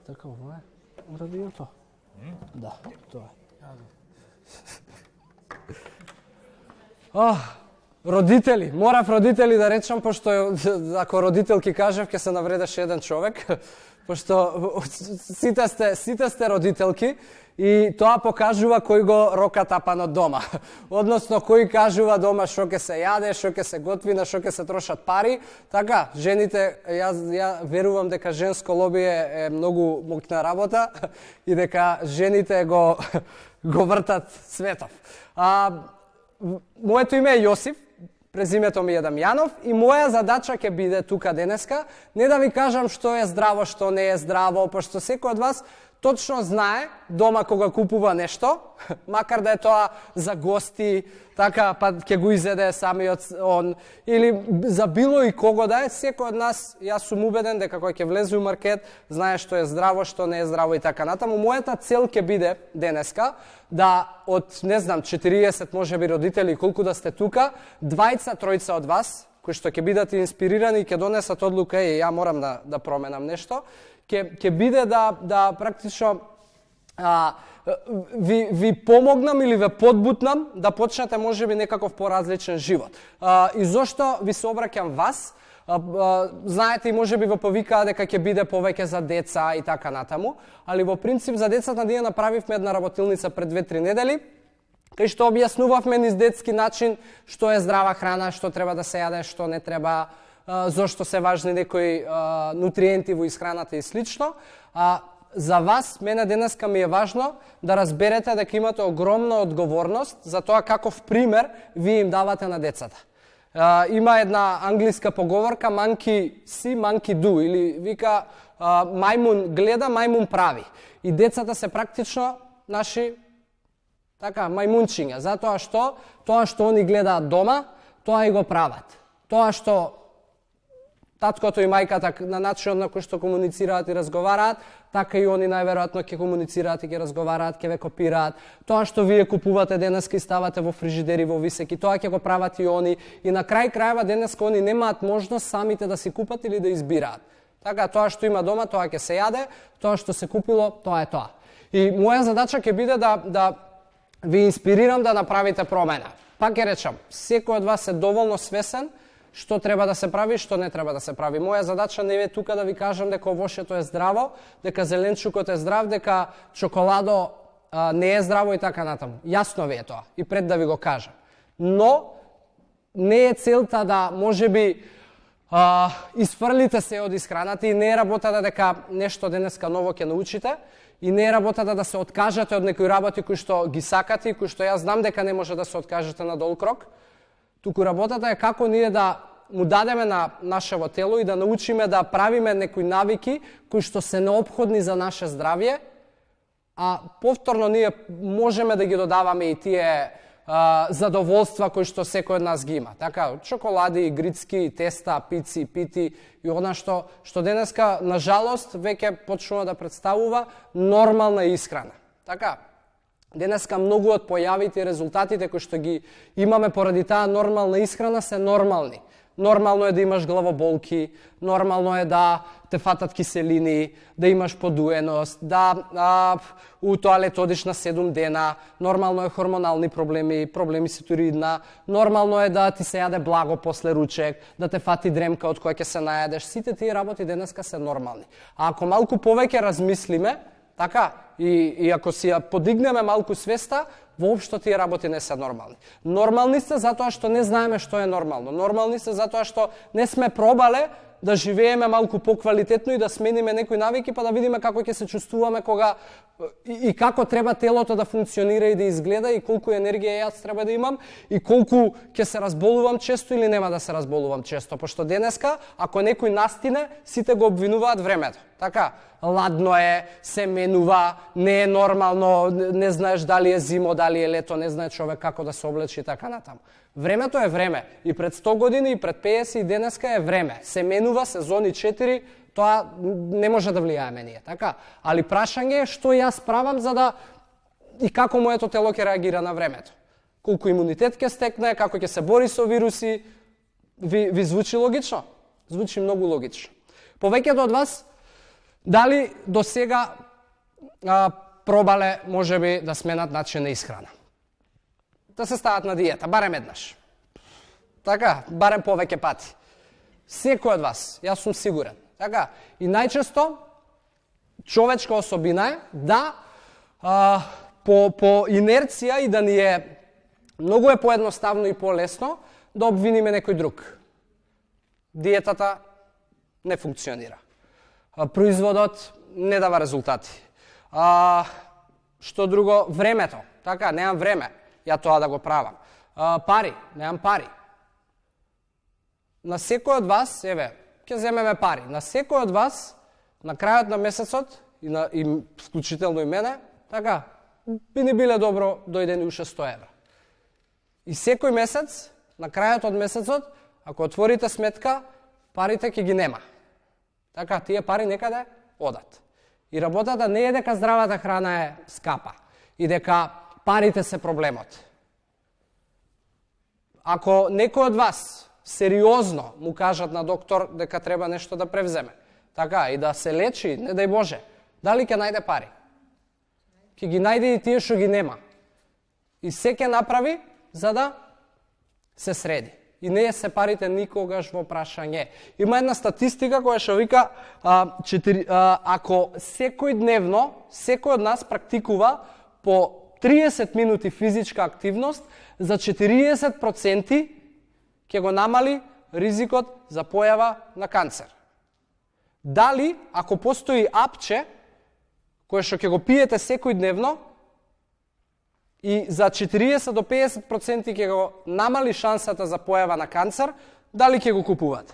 Така, ова е радиото. Да, тоа е. Родители, морав родители да речам, пошто ако родителки кажав, ќе се навредеше еден човек, пошто сите сте родителки и тоа покажува кој го рока тапанот дома. Односно, кој кажува дома што ќе се јаде, што ќе се готви, на што ќе се трошат пари. Така, жените, ја верувам дека женско лоби е многу моќна работа и дека жените го вртат светов. Моето име е Јосиф, презимето ми е Дамјанов и моја задача ќе биде тука денеска не да ви кажам што е здраво, што не е здраво, пошто секој од вас точно знае дома кога купува нешто, макар да е тоа за гости, така па ќе го изеде самиот он, или за било и кого да е, секој од нас, јас сум убеден дека кога ќе влезе у маркет, знае што е здраво, што не е здраво и така натаму. Мојата цел ќе биде денеска да од, не знам, 40 можеби родители, колку да сте тука, двајца, тројца од вас, кои што ќе бидат инспирирани и ќе донесат одлука, ја морам да променам нешто, ќе биде да практично ви помогнам или ве подбутнам да почнете можеби некаков поразличен живот. И зошто ви се обраќам вас? Знаете и можеби во повикаа дека ќе биде повеќе за деца и така натаму, али во принцип за децата ние направивме една работилница пред 2-3 недели, кај што објаснувавме низ детски начин што е здрава храна, што треба да се јаде, што не треба, зошто се важни некои нутриенти во исхраната и слично. За вас, мене денеска ми е важно да разберете дека имате огромна одговорност за тоа каков пример ви им давате на децата. Има една англиска поговорка monkey see, monkey do, или вика мајмун гледа, мајмун прави. И децата се практично наши така мајмунчиња, затоа што тоа што они гледаат дома, тоа и го прават. Тоа што таткото и мајката на начинот на кој што комуницираат и разговараат, така и они најверојатно ќе комуницираат и ќе разговараат, ќе ве копираат. Тоа што вие купувате денеска и ставате во фрижидери, во висеки, тоа ќе го прават и они. И на крај крајва денеска они немаат можност самите да си купат или да избираат. Така, тоа што има дома, тоа ќе се јаде, тоа што се купило, тоа е тоа. И моја задача ќе биде да ви инспирирам да направите промена. Пак ќе речам, секој од вас е доволно свесен што треба да се прави и што не треба да се прави. Моја задача не е тука да ви кажам дека овошето е здраво, дека зеленчукот е здрав, дека чоколадо не е здраво и така натаму. Јасно ви е тоа и пред да ви го кажам. Но не е целта да можеби изфрлите се од исхраната и не е работата дека нешто денеска ново ќе научите и не е работата да се откажете од некои работи кои што ги сакате и кои што јас знам дека не може да се откажете на дол крок. Туку работата е како ние да му дадеме на нашево тело и да научиме да правиме некои навики кои што се неопходни за наше здравје, а повторно ние можеме да ги додаваме и тие задоволства кои што секој од нас ги има. Така, чоколади, игрицки, теста, пици, пити и она што денеска, на жалост, веќе почнува да представува нормална исхрана. Така, денеска многу од појавите и резултатите кои што ги имаме поради таа нормална исхрана се нормални. Нормално е да имаш главоболки, нормално е да те фатат киселини, да имаш подуеност, да у тоалет одиш на 7 дена, нормално е хормонални проблеми, проблеми со тироидна, нормално е да ти се јаде благо после ручек, да те фати дремка од која ќе се најадеш. Сите тие работи денеска се нормални. А ако малку повеќе размислиме, така, и ако си ја подигнеме малку свеста, воопшто тие работи не се нормални. Нормални се затоа што не знаеме што е нормално. Нормални се затоа што не сме пробале да живееме малку поквалитетно и да смениме некои навики, па да видиме како ќе се чувствуваме кога и како треба телото да функционира и да изгледа и колку енергија јас треба да имам и колку ќе се разболувам често или нема да се разболувам често, пошто денеска ако некој настине, сите го обвинуваат времето. Така, ладно е, се менува, не е нормално, не знаеш дали е зимо, дали е лето, не знае човек како да се облече и така натаму. Времето е време. И пред 100 години, и пред 50 и денеска е време. Се менува, сезони 4, тоа не може да влијаеме ние, така? Али прашање е што јас правам за да и како моето тело ќе реагира на времето. Колку имунитет ќе стекне, како ќе се бори со вируси, ви звучи логично? Звучи многу логично. Повеќето од вас Дали до сега пробале можеби да сменат начин на исхрана? Да се стават на диета, барем еднаш. Така, барем повеќе пати. Секој од вас, јас сум сигурен. Така, и најчесто човечка особина е да по инерција и да ни е многу е поедноставно и полесно да обвиниме некој друг. Диетата не функционира. Производот не дава резултати. Што друго? Времето. Така, немам време ја тоа да го правам. Пари, немам пари. На секој од вас, еве, ќе земеме пари. На секој од вас, на крајот на месецот, и вклучително и мене, така, би ни биле добро дојде ни уште 100 евра. И секој месец, на крајот од месецот, ако отворите сметка, парите ќе ги нема. Така, тие пари некаде одат. И работата не е дека здравата храна е скапа и дека парите се проблемот. Ако некој од вас сериозно му кажат на доктор дека треба нешто да превземе, така, и да се лечи, не дај Боже, дали ќе најде пари? Ќе ги најде и тие што ги нема. И се ќе направи за да се среди. И не се парите никогаш во прашање. Има една статистика која што вика ако секој дневно, секој од нас практикува по 30 минути физичка активност, за 40% ќе го намали ризикот за појава на канцер. Дали, ако постои апче, кое што ќе го пиете секој дневно, и за 40 до 50% ќе го намали шансата за појава на канцер, дали ќе го купувате?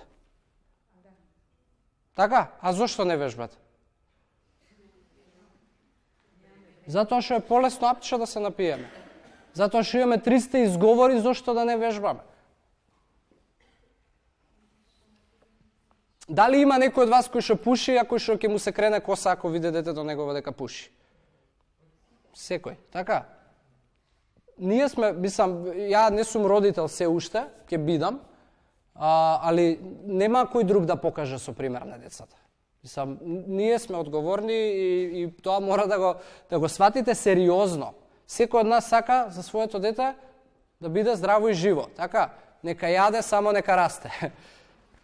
Така? А зошто не вежбате? Затоа што е полесно апче да се напиеме. Затоа што имаме 300 изговори зошто да не вежбаме. Дали има некој од вас кој што пуши, а кој што ќе му се крене коса ако види детето негово дека пуши? Секој, така? Ние сме, ја не сум родител се уште, ќе бидам, али нема кој друг да покаже со пример на децата. Ние сме одговорни и тоа мора да го сватите сериозно. Секој од нас сака за своето дете да биде здраво и живо, така? Нека јаде, само нека расте.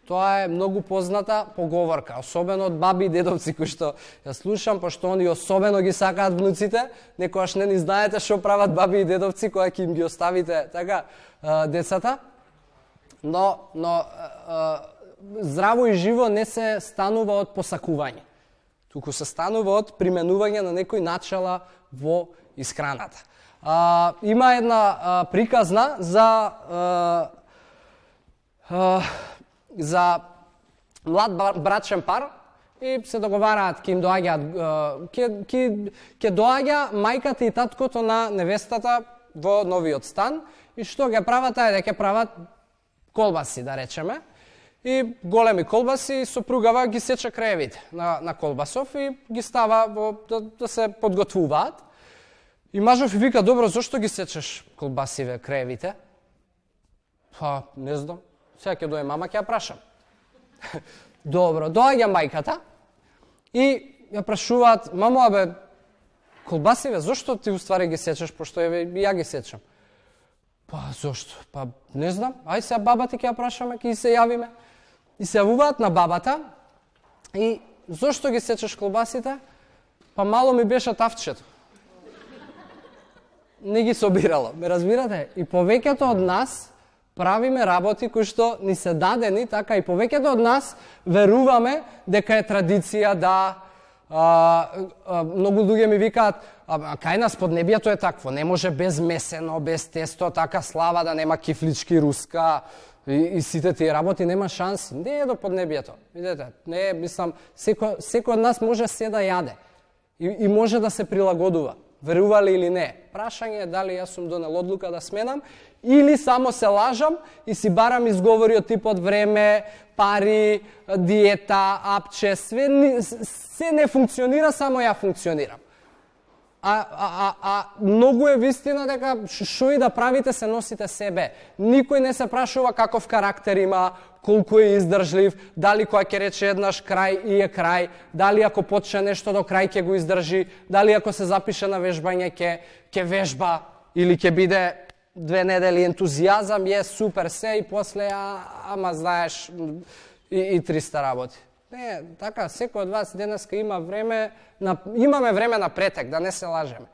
Тоа е многу позната поговорка, особено од баби и дедовци кои што ја слушам, пошто они особено ги сакаат внуците, некојаш не ни знаете што прават баби и дедовци кога ќе им ги оставите така децата. Но здраво и живо не се станува од посакување, туку се станува од применување на некои начала во исхраната. Има една приказна за млад брачен пар и се договараат ќе им доаѓаат ќе доаѓа мајката и таткото на невестата во новиот стан и што ќе прават е дека ќе прават колбаси, да речеме. И големи колбаси и сопругава ги сече краевите на колбасов и ги става да се подготвуваат. И мажов и вика: добро, зошто ги сечеш колбасиве краевите? Па, не знам. Сега ќе дое мама, ќе ја прашам. Добро, доаѓа мајката и ја прашуваат: мамо, абе, колбасиве, зошто ти уствари ги сечеш, пошто ја ги сечам? Па, зошто? Па, не знам. Ај сега баба ти ќе ја прашаме, ќе се јавиме. И се јавуваат на бабата и зошто ги сечеш колбасите? Па мало ми беше тавчето. Не ги собирало, ме разбирате? И повеќето од нас правиме работи кои што ни се дадени, така и повеќето од нас веруваме дека е традиција да многу луѓе ми викаат: кај нас поднебието е такво, не може без месено, без тесто, така слава да нема кифлички руска и сите тие работи, нема шанси. Не е до поднебието. Видете, не е, мислам, секој од нас може се да јаде и може да се прилагодува. Верували или не? Прашање е дали јас сум донел одлука да сменам или само се лажам и си барам изговори од типот време, пари, диета, апче, се не функционира, само ја функционирам. многу е вистина дека што и да правите се носите себе. Никој не се прашува каков карактер има, колку е издржлив, дали кога ќе рече еднаш крај и е крај, дали ако почне нешто до крај ќе го издржи, дали ако се запише на вежбање ќе вежба или ќе биде 2 недели ентузијазам, е супер се и после ама знаеш и 300 работи. Не, така, секој од вас денеска има имаме време на претек, да не се лажеме.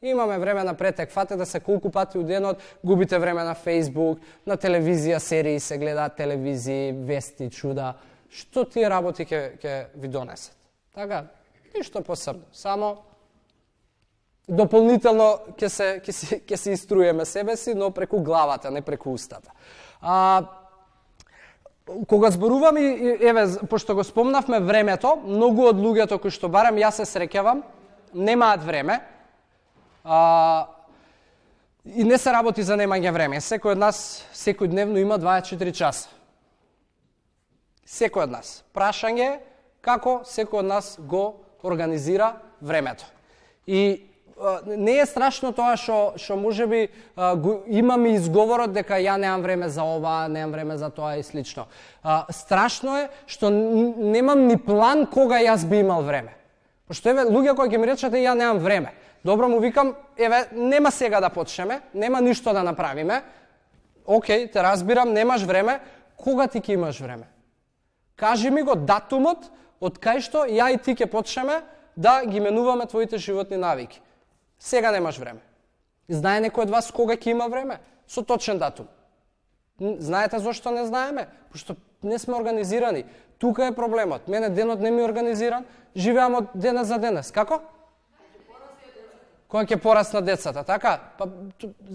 Имаме време на претек, фатете се колку пати у денот, губите време на Facebook, на телевизија, серии се гледаат телевизии, вести, чуда. Што тие работи ќе ви донесат? Така, ништо посебно, само дополнително ќе се иструеме себе си, но преку главата, не преку устата. Кога зборувам еве, пошто го спомнавме времето, многу од луѓето кои што барем јас се среќавам, немаат време. И не се работи за немање време. Секој од нас секојдневно има 24 часа. Секој од нас. Прашање е како секој од нас го организира времето. И не е страшно тоа што можеби имаме изговорот дека ја немам време за ова, немам време за тоа и слично. Страшно е што немам ни план кога јас би имал време. Пошто еве луѓе кои ќе ми речат ја немам време. Добро, му викам, еве нема сега да почнеме, нема ништо да направиме. Океј, те разбирам, немаш време. Кога ти ќе имаш време? Кажи ми го датумот од кај што ја и ти ќе почнеме да ги менуваме твоите животни навики. Сега немаш време. Знае некој од вас кога ќе има време? Со точен датум. Знаете зошто не знаеме? Пошто не сме организирани. Тука е проблемот. Мене денот не ми е организиран, живеам од денес за денес. Како? Кога ќе пораснат децата, така? Па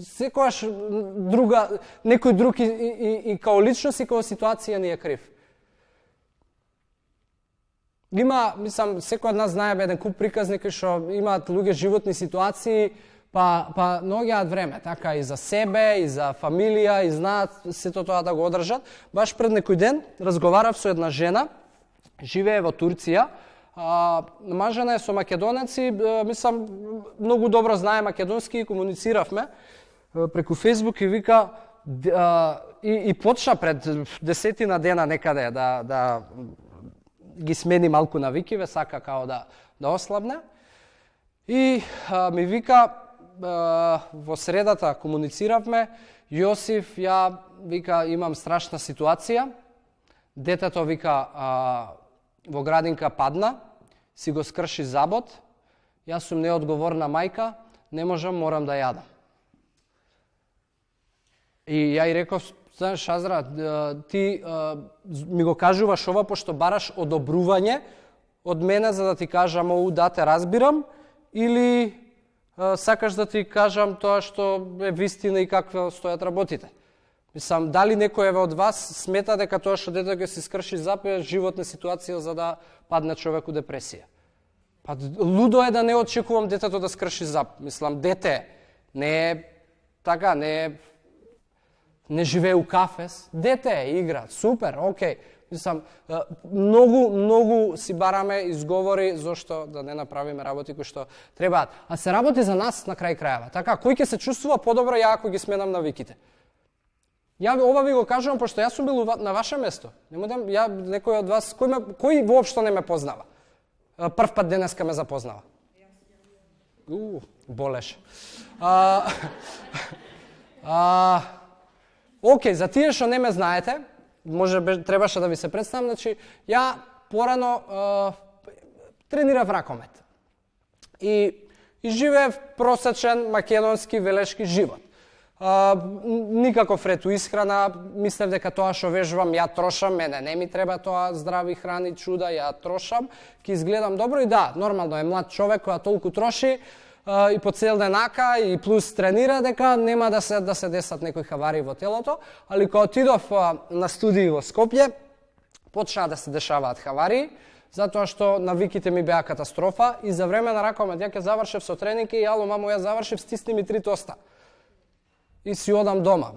секојаш некој друг и као личност и као ситуација ни е крив. Има, мислам, секој од нас знае еден куп приказни што имаат луѓе животни ситуации, па наоѓаат време, така и за себе, и за фамилија, и знаат сето тоа да го одржат. Баш пред некој ден разговарав со една жена, живее во Турција, мажена е со македонец и мислам многу добро знае македонски и комунициравме преку Facebook и вика и почна пред 10 дена некаде да ги смени малку навикиве, сака као да ослабне. И ми вика во средата комунициравме, Јосиф, ја вика имам страшна ситуација. Детето вика во градинка падна, си го скрши забот, јас сум неодговорна мајка, не можам, морам да јадам. И ја и реков, знаеш, Азра, ти ми го кажуваш ова, пошто бараш одобрување од мене за да ти кажам, да те разбирам, или сакаш да ти кажам тоа што е вистина и каква стојат работите. Мислам, дали некој од вас смета дека тоа што детето ќе си скрши зап е животна ситуација за да падне човек у депресија? Па лудо е да не очекувам детето да скрши зап. Мислам, дете не е така, не живее у кафес. Дете е, игра, супер, окей. Мислам, многу си бараме изговори зошто да не направиме работи кои што требаат. А се работи за нас на крај крајава. Така, кој ќе се чувствува подобро ја ако ги сменам навиките? Ја ова ви го кажувам пошто јас сум бил на ваше место. Ја некој од вас кој воопшто не ме познава. Прв пат денеска ме запознава. Болеше. Океј, за тие што не ме знаете, може требаше да ви се представам, значи ја порано тренирав ракомет. И живеев просечен македонски велешки живот. Никаков ред у исхрана, мислев дека тоа што вежбам ја трошам, мене не ми треба тоа здрави храни, чуда, ја трошам, ќе изгледам добро и да, нормално е млад човек која толку троши и по цел ден ака и плюс тренира дека нема да се десат некои хавари во телото, али кога отидов на студии во Скопје, почнаа да се дешаваат хавари, затоа што навиките ми беа катастрофа и за време на ракомет ја ќе завршев со тренинг и ало мамо ја завршив, стисни ми 3 тоста. И си одам дома.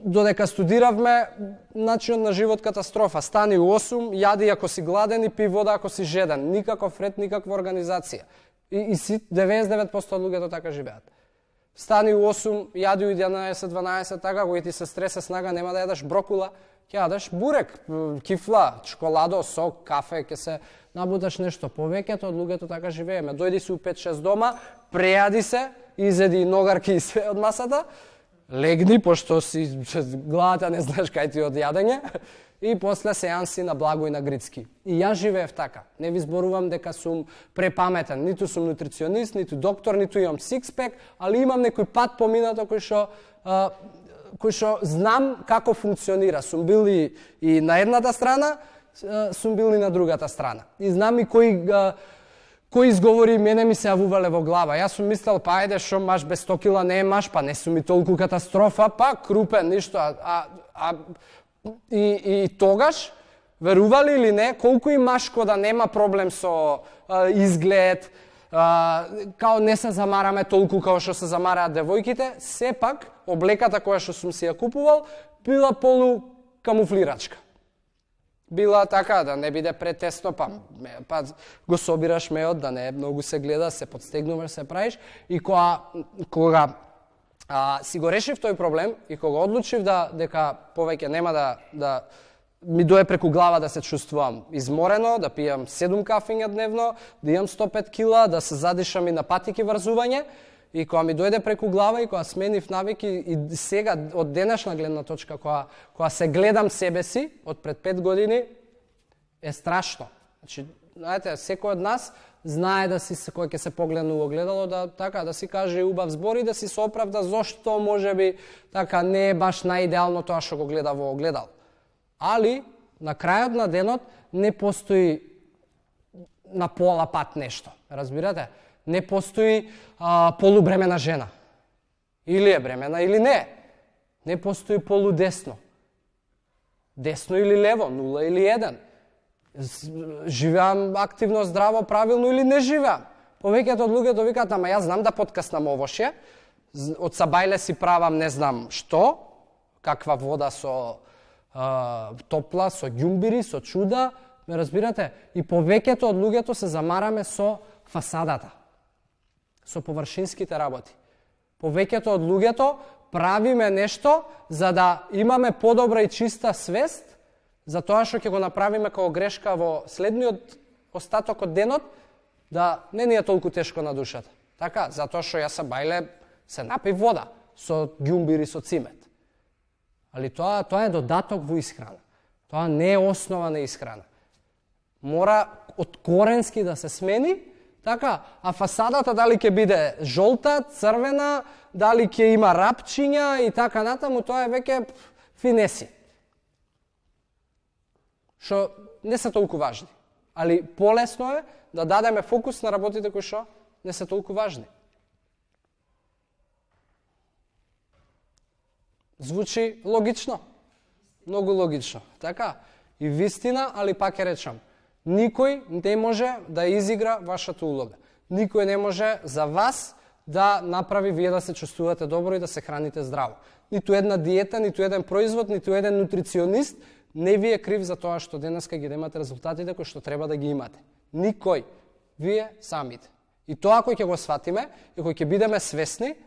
Додека студиравме, начинот на живот катастрофа. Стани у 8, јади ако си гладен и пи вода ако си жеден. Никаков ред, никаква организација. И 99% од луѓето така живеат. Стани у 8, јади у 11-12, така, кој ти се стресе снага, нема да јадеш брокула, ќе јадеш бурек, кифла, чоколадо, сок, кафе, ќе се набуташ нешто. Повеќето од луѓето така живееме. Дојди си у 5-6 дома, прејади се, изеди ногарки и све од масата, легни, пошто си главата не знаеш кај ти од јадење, и после сеанси на благо и на грицки. И јас живеев така. Не ви зборувам дека сум препаметен, ниту сум нутриционист, ниту доктор, ниту имам сикспек, али имам некој пат поминато кој што знам како функционира. Сум бил и на едната страна, сум бил и на другата страна. И знам и кој изговори мене ми се јавувале во глава. Јас сум мислел, па ајде, шо маш без 100 кила не е маш, па не сум и толку катастрофа, па крупен, ништо. И тогаш, верували или не, колку и машко да нема проблем со изглед, као не се замараме толку као што се замараат девојките, сепак облеката која што сум си ја купувал била полукамуфлирачка. Била така, да не биде претесно, па го собираш меот, да не многу се гледа, се подстегнуваш, се правиш. И кога си го решив тој проблем и кога одлучив дека повеќе нема да ми дое преку глава да се чувствувам изморено, да пијам 7 кафења дневно, да имам 105 кила, да се задишам и на патики врзување, и кога ми дојде преку глава и кога сменив навики, и сега од денешна гледна точка, кога се гледам себе си од пред 5 години, е страшно. Значи, знаете, секој од нас знае да си кој ќе се погледне во огледало, да си каже убав збор и да си се оправда зошто можеби така не е баш наидеално тоа што го гледа во огледало. Али на крајот на денот не постои на пола пат нешто. Разбирате? Не постои полубремена жена. Или е бремена или не. Не постои полудесно. Десно или лево, 0 или 1. Живеам активно, здраво, правилно или не живеам. Повеќето од луѓето викаат, ама јас знам да подкаснам овоше, од сабајле си правам не знам што, каква вода со топла, со ѓумбири, со чуда, ме разбирате? И повеќето од луѓето се замараме со фасадата, со површинските работи. Повеќето од луѓето правиме нешто за да имаме подобра и чиста свест, за тоа што ќе го направиме како грешка во следниот остаток од денот, да не ни е толку тешко на душата. Така, затоа што јас сабајле се напив вода со ѓумбири, со цимет. Али тоа е додаток во исхрана. Тоа не е основа на исхрана. Мора од коренски да се смени, така, а фасадата дали ќе биде жолта, црвена, дали ќе има рапчиња и така натаму, тоа е веќе финеси. Што не се толку важни. Али полесно е да дадеме фокус на работите кои што не се толку важни. Звучи логично. Многу логично. Така? И вистина, али пак ќе речам, никој не може да изигра вашата улога. Никој не може за вас да направи вие да се чувствувате добро и да се храните здраво. Ниту една диета, ниту еден производ, ниту еден нутриционист не ви е крив за тоа што денеска ги немате резултатите кои што треба да ги имате. Никој. Вие самите. И тоа кој ќе го сватиме и кој ќе бидеме свесни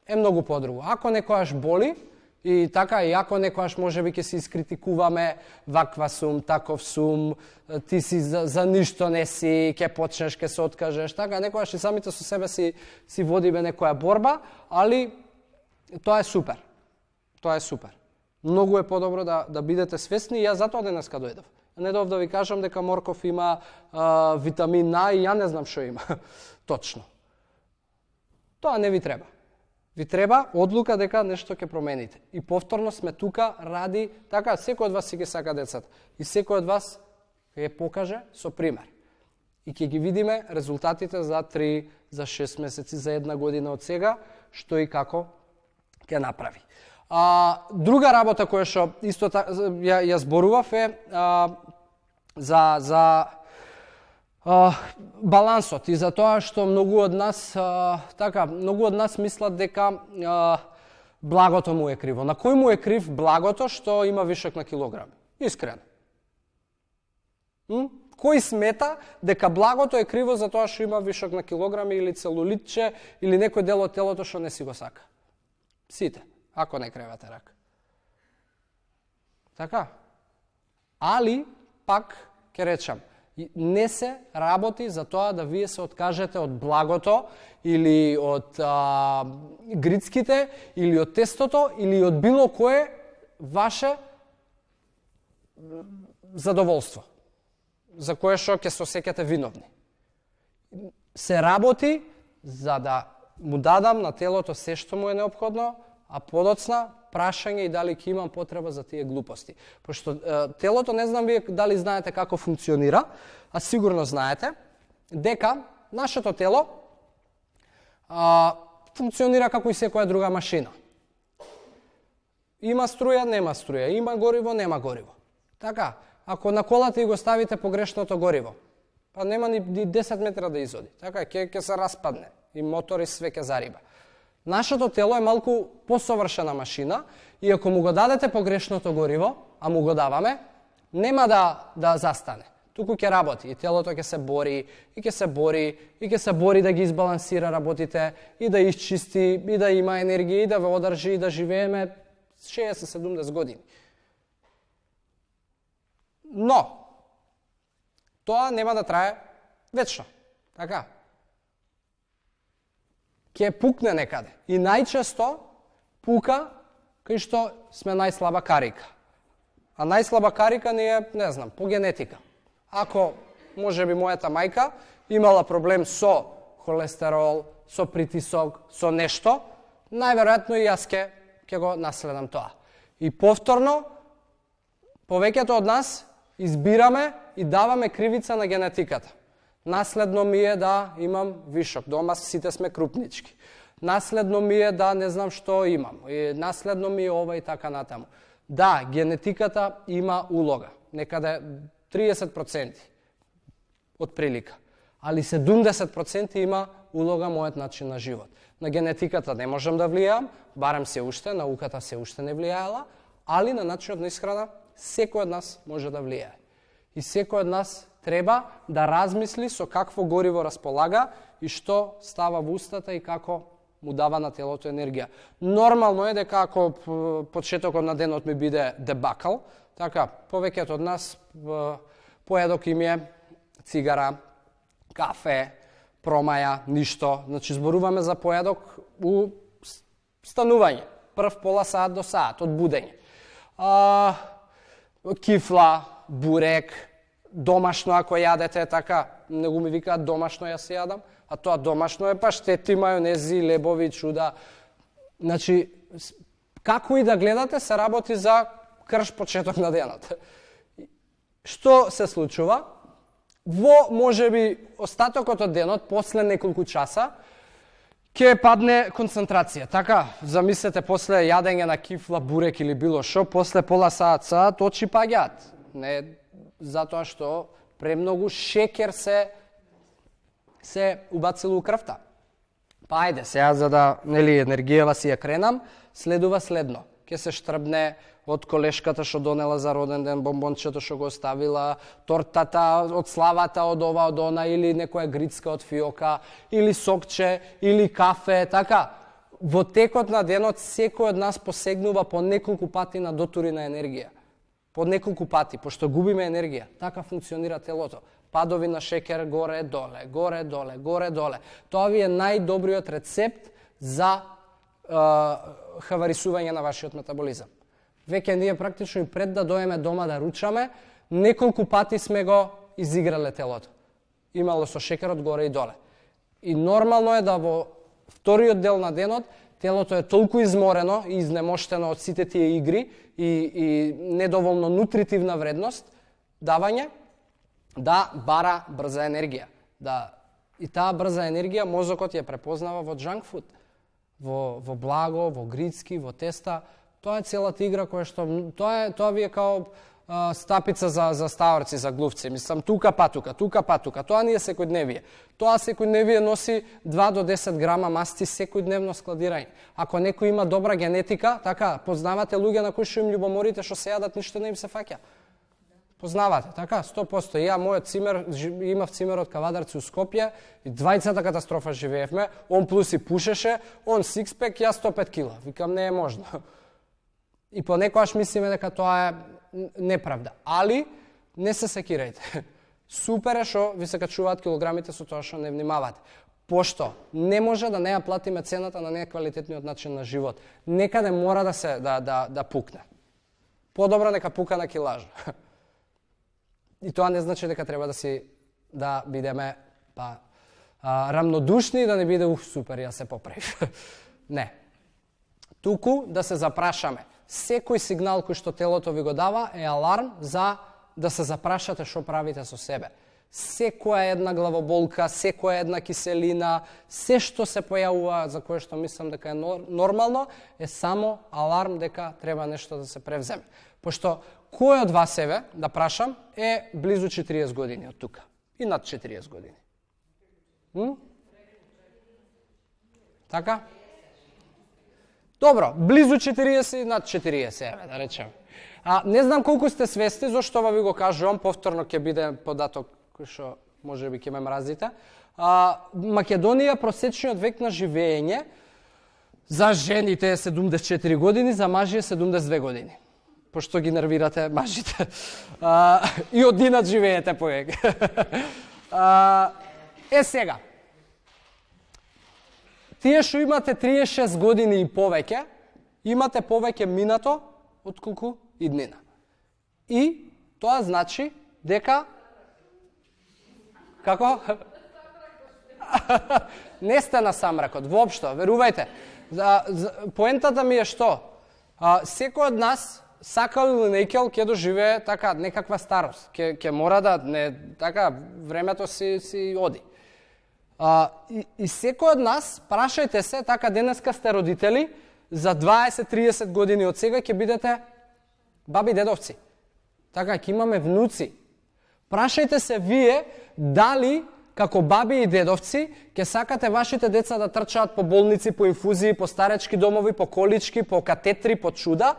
е многу подруго. Ако некојаш боли, и така, и ако некојаш можеби ќе се искритикуваме, ваква сум, таков сум, ти си за ништо не си, ќе почнеш, ќе се откажеш, така, некојаш и самите со себе си водиме некоја борба, али тоа е супер. Тоа е супер. Многу е подобро да бидете свесни и јас затоа денеска дојдов. Не дојдов да ви кажам дека морков има витамин А и ја не знам што има. Точно. Тоа не ви треба. Ви треба одлука дека нешто ќе промените. И повторно сме тука ради, така, секој од вас си ги сака децата. И секој од вас ќе покаже со пример. И ќе ги видиме резултатите за 3, за 6 месеци, за 1 година од сега, што и како ќе направи. Друга работа која што исто ја зборував е за балансот и за тоа што многу од нас мислат дека благото му е криво. На кој му е крив благото што има вишок на килограми? Искрено. Кој смета дека благото е криво за тоа што има вишок на килограми или целулитче или некој дел од телото што не си го сака? Сите, ако не кревате рак. Така? Али, пак, ќе речам, не се работи за тоа да вие се откажете од благото или од грицките или од тестото или од било кое ваше задоволство за кое што ќе се осеќате виновни. Се работи за да му дадам на телото се што му е неопходно, а подоцна прашање и дали ќе имам потреба за тие глупости. Пошто телото, не знам вие дали знаете како функционира, а сигурно знаете, дека нашето тело функционира како и секоја друга машина. Има струја, нема струја, има гориво, нема гориво. Така, ако на колата и го ставите погрешното гориво, па нема ни 10 метра да изоди. Така, ќе се распадне и мотор и све ќе зариба. Нашето тело е малку посовршена машина и ако му го дадете погрешното гориво, а му го даваме, нема да застане. Туку ќе работи и телото ќе се бори, и ќе се бори, и ќе се бори да ги избалансира работите, и да изчисти, и да има енергија, и да ве одржи, и да живееме 60-70 години. Но, тоа нема да трае вечно. Така? Ќе пукне некаде. И најчесто пука кај што сме најслаба карика. А најслаба карика ни е, не знам, по генетика. Ако, може би, мојата мајка имала проблем со холестерол, со притисок, со нешто, најверојатно и јас ќе го наследам тоа. И повторно, повеќето од нас избираме и даваме кривица на генетиката. Наследно ми е да имам вишок, дома сите сме крупнички. Наследно ми е да не знам што имам. И наследно ми е ова и така натаму. Да, генетиката има улога. Некаде 30% од прилика. Али 70% има улога мојот начин на живот. На генетиката не можам да влијам, барем се уште, науката се уште не влијаела, али на начинот на исхрана секој од нас може да влијае. И секој од нас треба да размисли со какво гориво располага и што става во устата и како му дава на телото енергија. Нормално е дека ако почетокот на денот ми биде дебакал, така, повеќето од нас поедок им е цигара, кафе, промаја, ништо. Значи, зборуваме за поедок у станување. Прв пола саат до саат, од будење. Кифла, бурек, домашно ако јадете, така, него ми викаат домашно јас се јадам, а тоа домашно е паштети, мајонези, лебови, чуда. Значи, како и да гледате, се работи за крш почеток на денот. Што се случува? Во, можеби, остатокот од денот, после неколку часа, ќе падне концентрација. Така, замислете, после јадење на кифла, бурек или било шо, после пола саат, очи паѓаат. Не затоа што премногу шекер се убацило у крвта. Па ајде, сега за да енергијава си ја кренам, следува следно. Ке се штрбне од колешката што донела за роден ден, бомбончето што го оставила, тортата од славата од ова, од она, или некоја грицка од фиока, или сокче, или кафе, така. Во текот на денот секој од нас посегнува по неколку пати на дотури на енергија. По неколку пати, пошто губиме енергија. Така функционира телото. Падови на шекер горе-доле, горе-доле, горе-доле. Тоа ви е најдобриот рецепт за хаварисување на вашиот метаболизам. Веќе ние практично и пред да доеме дома да ручаме, неколку пати сме го изиграле телото. Имало со шекерот горе и доле. И нормално е да во вториот дел на денот телото е толку изморено и изнемоштено од сите тие игри и недоволно нутритивна вредност давање, да бара брза енергија. И таа брза енергија мозокот ја препознава во junk food, во благо, во грицки, во теста. Тоа е целата игра која што тоа ви е као стапица за ставарци, за глувци. Мислам, тука патука. Тоа не е секојдневие. Тоа секојдневие носи 2 до 10 грама масти секојдневно складирање. Ако некој има добра генетика, така, познавате луѓе на кои што им љубоморите што се јадат, ништо не им се фаќа. Познавате, така? 100%. Ја, мојот цимер, имав цимер од Кавадарци у Скопје, и двајцата катастрофа живеевме, он плюс и пушеше, он сикспек, ја 105 кила. Викам, не е можно. И понекогаш мислиме дека тоа е неправда. Али, не се секирајте. Супер е што ви се качуваат килограмите со тоа што не внимавате. Пошто не може да не ја платиме цената на неквалитетниот начин на живот. Некаде мора да се да пукне. Подобро нека пука на килажа. И тоа не значи дека треба да бидеме рамнодушни и да не биде супер, ја се поправив. Не. Туку да се запрашаме. Секој сигнал кој што телото ви го дава е аларм за да се запрашате што правите со себе. Секоја една главоболка, секоја една киселина, се што се појавува за кое што мислам дека е нормално, е само аларм дека треба нешто да се превземе. Пошто кој од вас еве, да прашам, е близу 40 години од тука и над 40 години? Така? Добро, близу 40 и над 40, еве, да речем. Не знам колку сте свесни, зашто ова ви го кажувам, повторно ќе биде податок кој што може би ќе ме мразите. Македонија просечниот век на живење за жените е 74 години, за мажи е 72 години. Пошто ги нервирате мажите. И одинат живеете повеќе. Сега. Тие што имате 36 години и повеќе, имате повеќе минато отколку иднина. И тоа значи дека како? Не сте на самракот, воопшто, верувајте. Поентата ми е што? Секој од нас, сакал или неќел, ќе доживее така некаква старост. Ќе мора да не така времето си оди. И секој од нас, прашајте се, така денеска сте родители, за 20-30 години од сега ќе бидете баби и дедовци. Така, ќе имаме внуци. Прашајте се вие дали како баби и дедовци ќе сакате вашите деца да трчаат по болници, по инфузии, по старечки домови, по колички, по катетри, по чуда,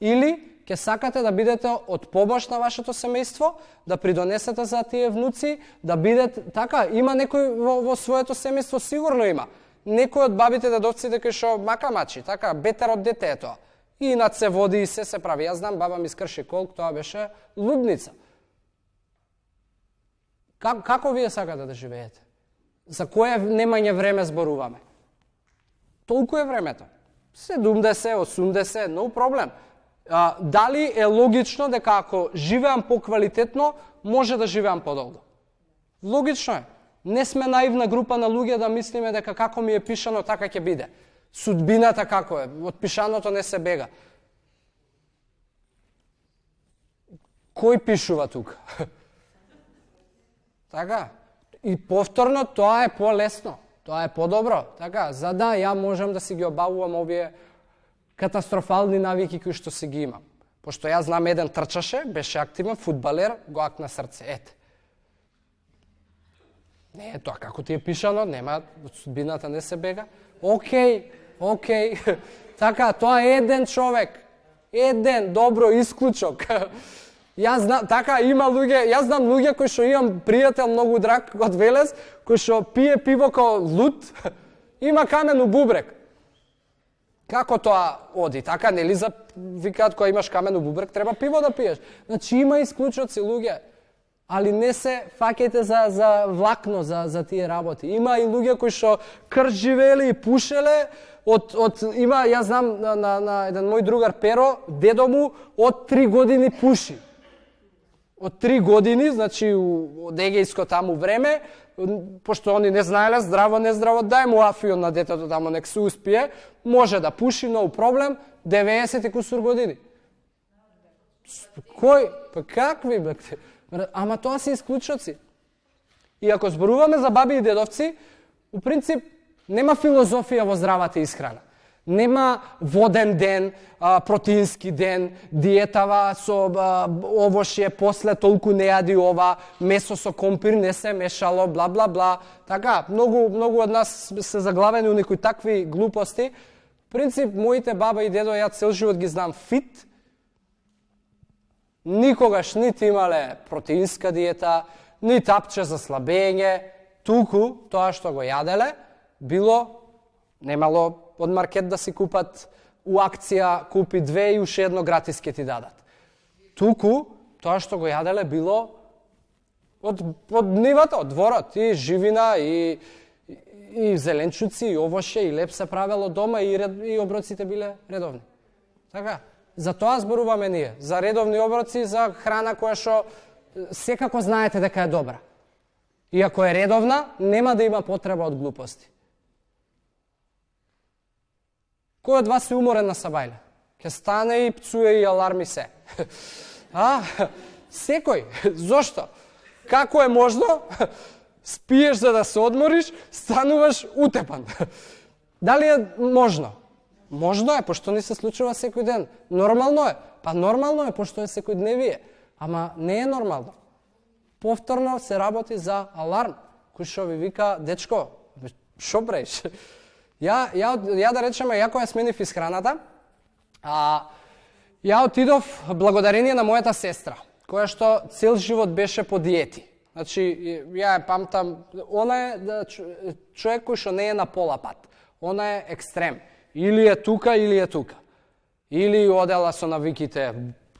или ќе сакате да бидете од помош на вашето семејство, да придонесете за тие внуци, да бидете така, има некој во своето семејство сигурно има. Некој од бабите дедовците кој што мака мачи, така бетер од дете е тоа. И над се води и се прави. Јас знам, баба ми скрши колк, тоа беше лудница. Како вие сакате да живеете? За кое немање време зборуваме? Толку е времето. 70, 80, no проблем. Дали е логично дека ако живеам поквалитетно, може да живеам подолго? Логично е. Не сме наивна група на луѓе да мислиме дека како ми е пишано, така ќе биде. Судбината како е, од пишаното не се бега. Кој пишува тука? Така. И повторно тоа е полесно, тоа е подобро. Така, за да ја можам да си ги обавувам овие катастрофални навики кои што си ги имам. Пошто јас знам еден трчаше, беше активен фудбалер, го акна срце. Ете. Не е тоа како ти е пишано, нема, судбината не се бега. Океј. Така, тоа е еден човек. Еден, добро, исклучок. Јас знам, така, има луѓе, јас знам луѓе кои што имам пријател многу драг од Велес, кој што пие пиво као луд, има камен у бубрек. Како тоа оди? Така, нели викаат кога имаш камен у бубрек, треба пиво да пиеш. Значи има исклучоци луѓе. Али не се фаќајте за влакно, за тие работи. Има и луѓе кои што крш живееле и пушеле, има, јас знам на еден мој другар Перо, дедо му од 3 години пуши. Од 3 години, значи од егејско таму време, пошто они не знаеле здраво, нездраво, дај му афион на детето таму, нек се успие, може да пуши, но проблем, 90 и кусур години. Кој? Па какви, бе? Ама тоа се исклучоци. И ако зборуваме за баби и дедовци, у принцип, нема филозофија во здравата исхрана. Нема воден ден, протеински ден, диетава со овошје, после толку не јади ова, месо со компир не се мешало, бла бла бла. Така, многу од нас се заглавени у некои такви глупости. В принцип, моите баба и дедо, ја цел живот ги знам фит. никогаш нити имале протеинска диета, ни тапче за слабење, туку тоа што го јаделе, немало од маркет да си купат у акција, купи 2 и уште едно гратис ке ти дадат. Туку тоа што го јаделе било од нивата, од дворот, и живина, и зеленчуци, и овоше, и леп се правело дома, и оброците биле редовни. Така, за тоа зборуваме ние, за редовни оброци, за храна која што секако знаете дека е добра. И ако е редовна, нема да има потреба од глупости. Кој од вас е уморен на сабајле? Ке стане и пцуе и аларми се. Секој. Зошто? Како е можно? Спиеш за да се одмориш, стануваш утепан. Дали е можно? Можно е, пошто не се случува секој ден. Нормално е. Па нормално е, пошто е секој дневие. Ама не е нормално. Повторно се работи за аларм. Кој што ви вика, дечко, шо правиш? Ја да речеме, ја која сменив исхраната, ја отидов благодарение на мојата сестра, која што цел живот беше по диети. Значи, ја ја памтам, она е човек кој што не е на пола пат. Она е екстрем. Или е тука, или е тука. Или одела со навиките,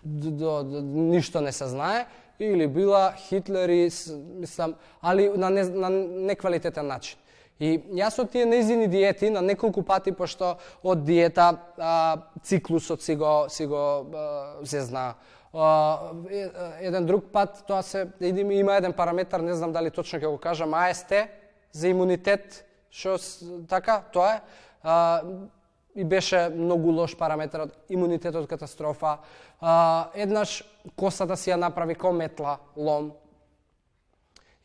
ништо не се знае, или била Хитлер и, мислам, али на неквалитетен начин. И јас од тие нејзини диети на неколку пати, пошто од диета циклусот си го зезна. Еден друг пат, тоа има еден параметар, не знам дали точно ќе го кажам, АСТ за имунитет, што така, тоа е. И беше многу лош параметар, имунитетот катастрофа. Еднаш косата си ја направи ко метла, лом.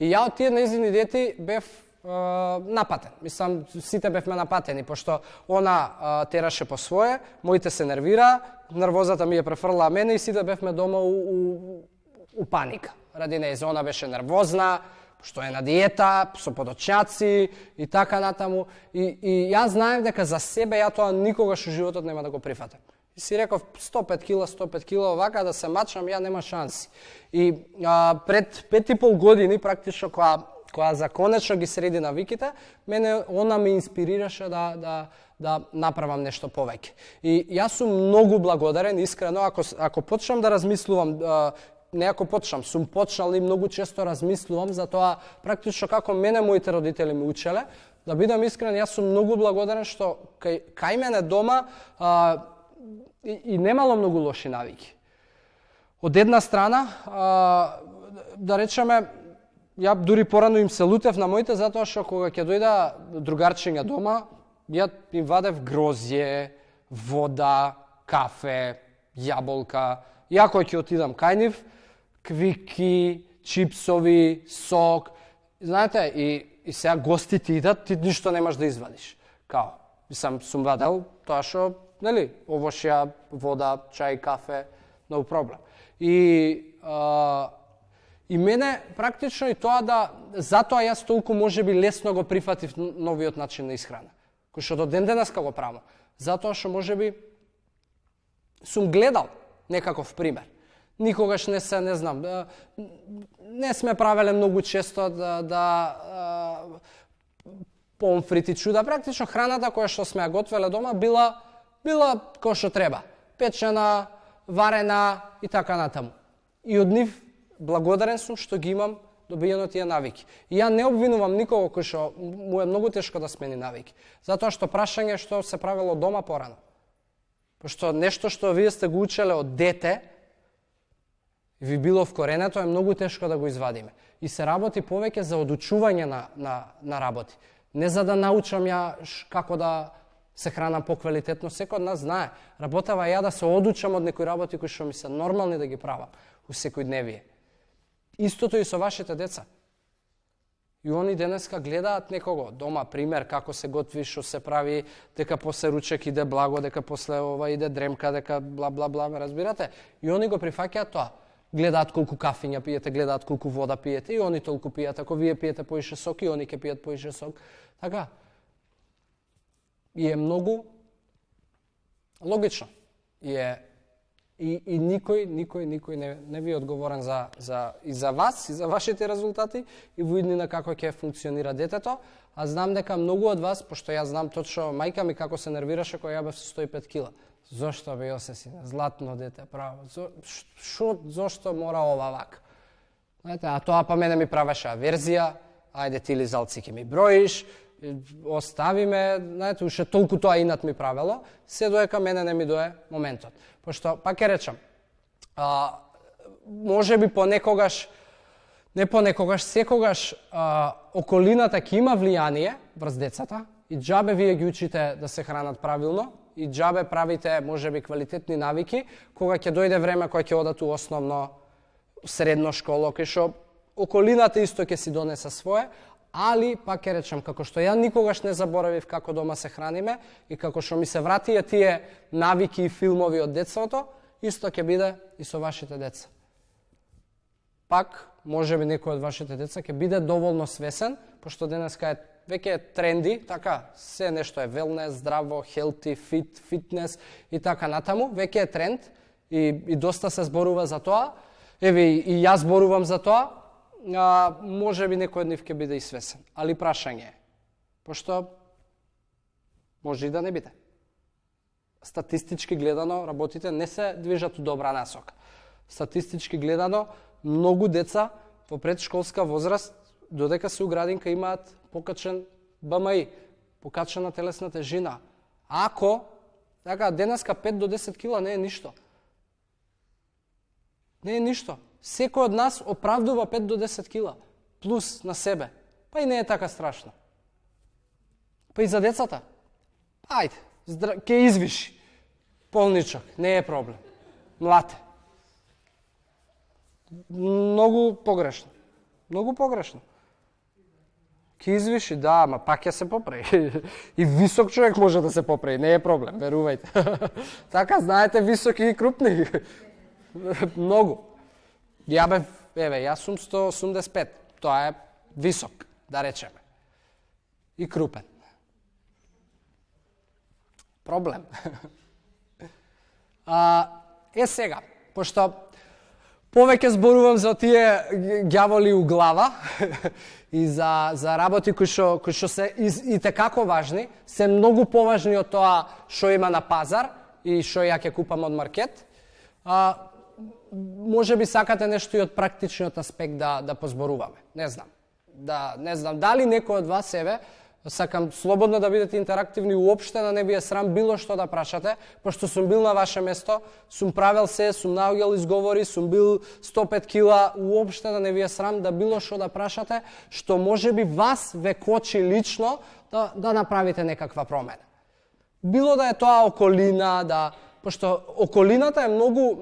И ја од тие нејзини диети бев напатен. Мислам, сите бевме напатени, пошто она тераше по свое, моите се нервира, нервозата ми ја префрла мене и сите бевме дома у паника. Ради нејзе, она беше нервозна, што е на диета, со подочњаци и така натаму. И јас знаев дека за себе ја тоа никогаш у животот нема да го прифатам. И си реков 105 кила, вака да се мачам, ја нема шанси. И пред 5,5 години, практично која за конечно ги среди навиките, мене она ме инспирираше да направам нешто повеќе. И јас сум многу благодарен, искрено, ако почнам да размислувам, не ако почнам, сум почнал и многу често размислувам за тоа практично како мене моите родители ми учеле, да бидам искрен, јас сум многу благодарен што кај мене дома и немало многу лоши навики. Од една страна, да речеме, ја дури порано им се лутев на моите, затоа што кога ќе дојда другарчиња дома, ја им вадев грозје, вода, кафе, јаболка. И ако ќе отидам кај нив, квики, чипсови, сок. Знаете, и сега гостите идат, ти ништо немаш да извадиш. Као, сум вадел тоа што, нели, овошја, вода, чај, кафе, no problem. И мене практично и тоа затоа јас толку можеби лесно го прифатив новиот начин на исхрана. Кој што до ден денеска го правам. Затоа што можеби сум гледал некаков пример. Никогаш не сме правеле многу често помфрити чуда. Практично храната која што сме ја готвеле дома била кој што треба. Печена, варена и така натаму. И од нив благодарен сум што ги имам добиено тие навики. И ја не обвинувам никого кој што му е многу тешко да смени навики. Затоа што прашање што се правело дома порано. Пошто нешто што вие сте го учеле од дете, ви било вкоренето, е многу тешко да го извадиме. И се работи повеќе за одучување на работи. Не за да научам ја како да се хранам поквалитетно. Секој од нас знае. Работава ја да се одучам од некои работи кои што ми се нормални да ги правам у секој дневие. Истото и со вашите деца. И они денеска гледаат некого дома, пример, како се готви, што се прави, дека после ручек иде благо, дека после ова иде дремка, дека бла, разбирате? И они го прифаќаат тоа. Гледаат колку кафиња пиете, гледаат колку вода пиете, и они толку пијат. Ако вие пиете поише сок, и они ќе пијат поише сок. Така. И е многу логично. И И никој не ви е одговорен и за вас, и за вашите резултати, и во иднина како ќе функционира детето. А знам дека многу од вас, пошто ја знам точно мајка ми како се нервираше кога ја бев со 105 кила. Зошто бе Јосе сине, златно дете, право. Зошто мора ова вака? Знаете, а тоа па мене ми правеше аверзија, ајде ти лизалци ќе ми броиш, остави ме, знаете, уште толку тоа инат ми правело, се доека мене не ми дое моментот. Пошто, пак ќе речам, може би понекогаш, секогаш околината ќе има влијание врз децата и џабе вие ги учите да се хранат правилно и џабе правите, може би, квалитетни навики, кога ќе дојде време кога ќе одат у основно, средно школо, кај што околината исто ќе си донесе свое, али, пак ќе речем, како што ја никогаш не заборавив како дома се храниме и како што ми се вратија тие навики и филмови од детството, исто ќе биде и со вашите деца. Пак, може би некој од вашите деца ќе биде доволно свесен, пошто денеска веќе е тренди, така, се нешто е велнес, здраво, хелти, фитнес и така натаму, веќе е тренд и доста се зборува за тоа, еве и јас зборувам за тоа, може би некој од нив ќе биде и свесен. Али прашање е, пошто може и да не биде. Статистички гледано, работите не се движат у добра насока. Статистички гледано, многу деца во предшколска возраст, додека се у градинка, имаат покачен БМИ, покачена телесна тежина. Ако, така, денеска 5 до 10 кила не е ништо. Не е ништо. Секој од нас оправдува 5 до 10 кила, плюс на себе. Па и не е така страшно. Па и за децата. Ајде, ќе извиши. Полничок, не е проблем. Млате. Многу погрешно. Многу погрешно. Ќе извиши, да, ама пак ќе се поправи. И висок човек може да се поправи, не е проблем, верувајте. Така, знаете, високи и крупни. Многу. Ја бев, јас сум 185, тоа е висок, да речеме. И крупен. Проблем. Сега, пошто повеќе зборувам за тие ѓаволи у глава и за работи кои што се и текако важни, се многу поважни од тоа што има на пазар и што ја ќе купам од маркет. Може би сакате нешто и од практичниот аспект да позборуваме. Не знам дали некој од вас сакам слободно да бидете интерактивни, уопште да не ви е срам било што да прашате, пошто сум бил на ваше место, сум правел се, сум наоѓал изговори, сум бил 105 кила, уопште да не ви е срам да било што да прашате, што може би вас ве кочи лично да направите некаква промена. Било да е тоа околина, пошто околината е многу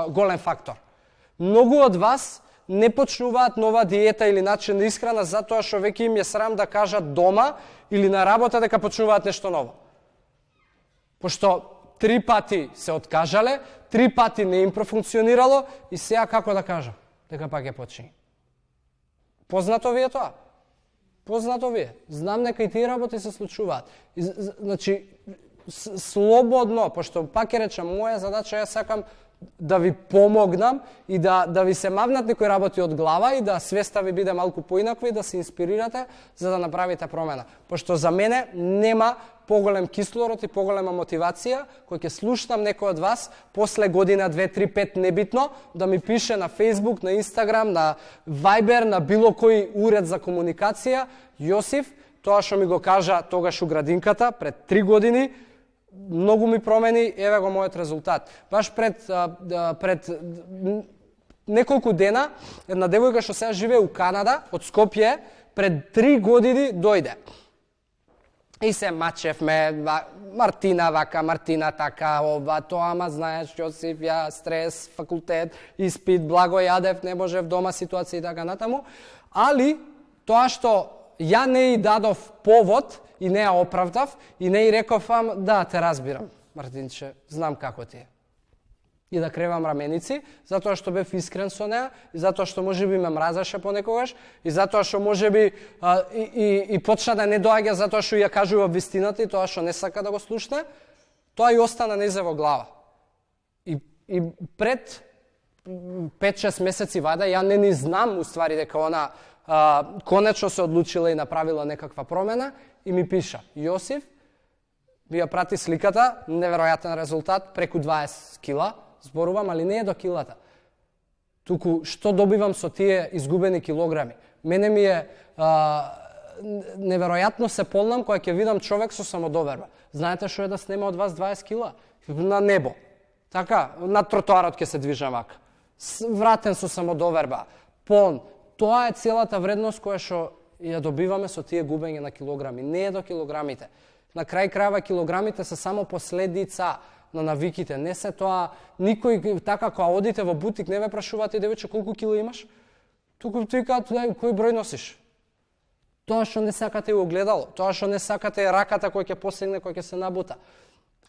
голем фактор. Многу од вас не почнуваат нова диета или начин на исхрана затоа што веќе им е срам да кажат дома или на работа дека почнуваат нешто ново. Пошто 3 пати се откажале, 3 пати не им профункционирало и сега како да кажам дека пак ќе почне. Познато ви е тоа? Познато ви е. Знам дека и тие работи се случуваат. Значи, слободно, пошто пак ќе речам, моја задача ја сакам да ви помогнам и да ви се мавнат некои работи од глава и да свеста ви биде малку поинаква и да се инспирирате за да направите промена. Пошто за мене нема поголем кислород и поголема мотивација кој ќе слушнам некој од вас после година, 2, 3, 5, небитно, да ми пише на Facebook, на Instagram, на Viber, на било кој уред за комуникација: Јосиф, тоа што ми го кажа тогаш у градинката пред 3 години, многу ми промени, еве го мојот резултат. Баш пред неколку дена, една девојка што сега живее у Канада, од Скопје, пред 3 години дојде. И се мачевме, Мартина вака, Мартина така, ова, тоа, ама знаеш, Јосиф, ја, стрес, факултет, испит, благо јадев, не можев дома, ситуација и така натаму. Али, тоа што ја не и дадов повод, и не ја оправдав, и не и реков, да, те разбирам, Мартинче, знам како ти е. И да кревам раменици, затоа што бев искрен со неа, и затоа што можеби ме мразеше понекогаш, и затоа што можеби и почна да не доаѓа затоа што ја кажува вистината и тоа што не сака да го слушне, тоа и остана незе во глава. И и пред 5-6 месеци вајда, ја не ни знам уствари дека она конечно се одлучила и направила некаква промена и ми пиша: Јосиф, ви ја прати сликата, неверојатен резултат, преку 20 кила, зборувам, али не е до килата. Туку, што добивам со тие изгубени килограми? Мене ми е неверојатно се полнам кога ќе видам човек со самодоверба. Знаете што е да снема од вас 20 кила? На небо. Така, на тротоарот ќе се движам вака. Вратен со самодоверба, полн. Тоа е целата вредност која што ја добиваме со тие губење на килограми. Не е до килограмите. На крај крајва килограмите се само последица на навиките. Не се тоа, никој така кога одите во бутик не ве прашуваат: девојче, колку кило имаш? Туку ти кажат: кој број носиш? Тоа што не сакате е огледало, тоа што не сакате е раката која ќе посегне, која ќе се набута,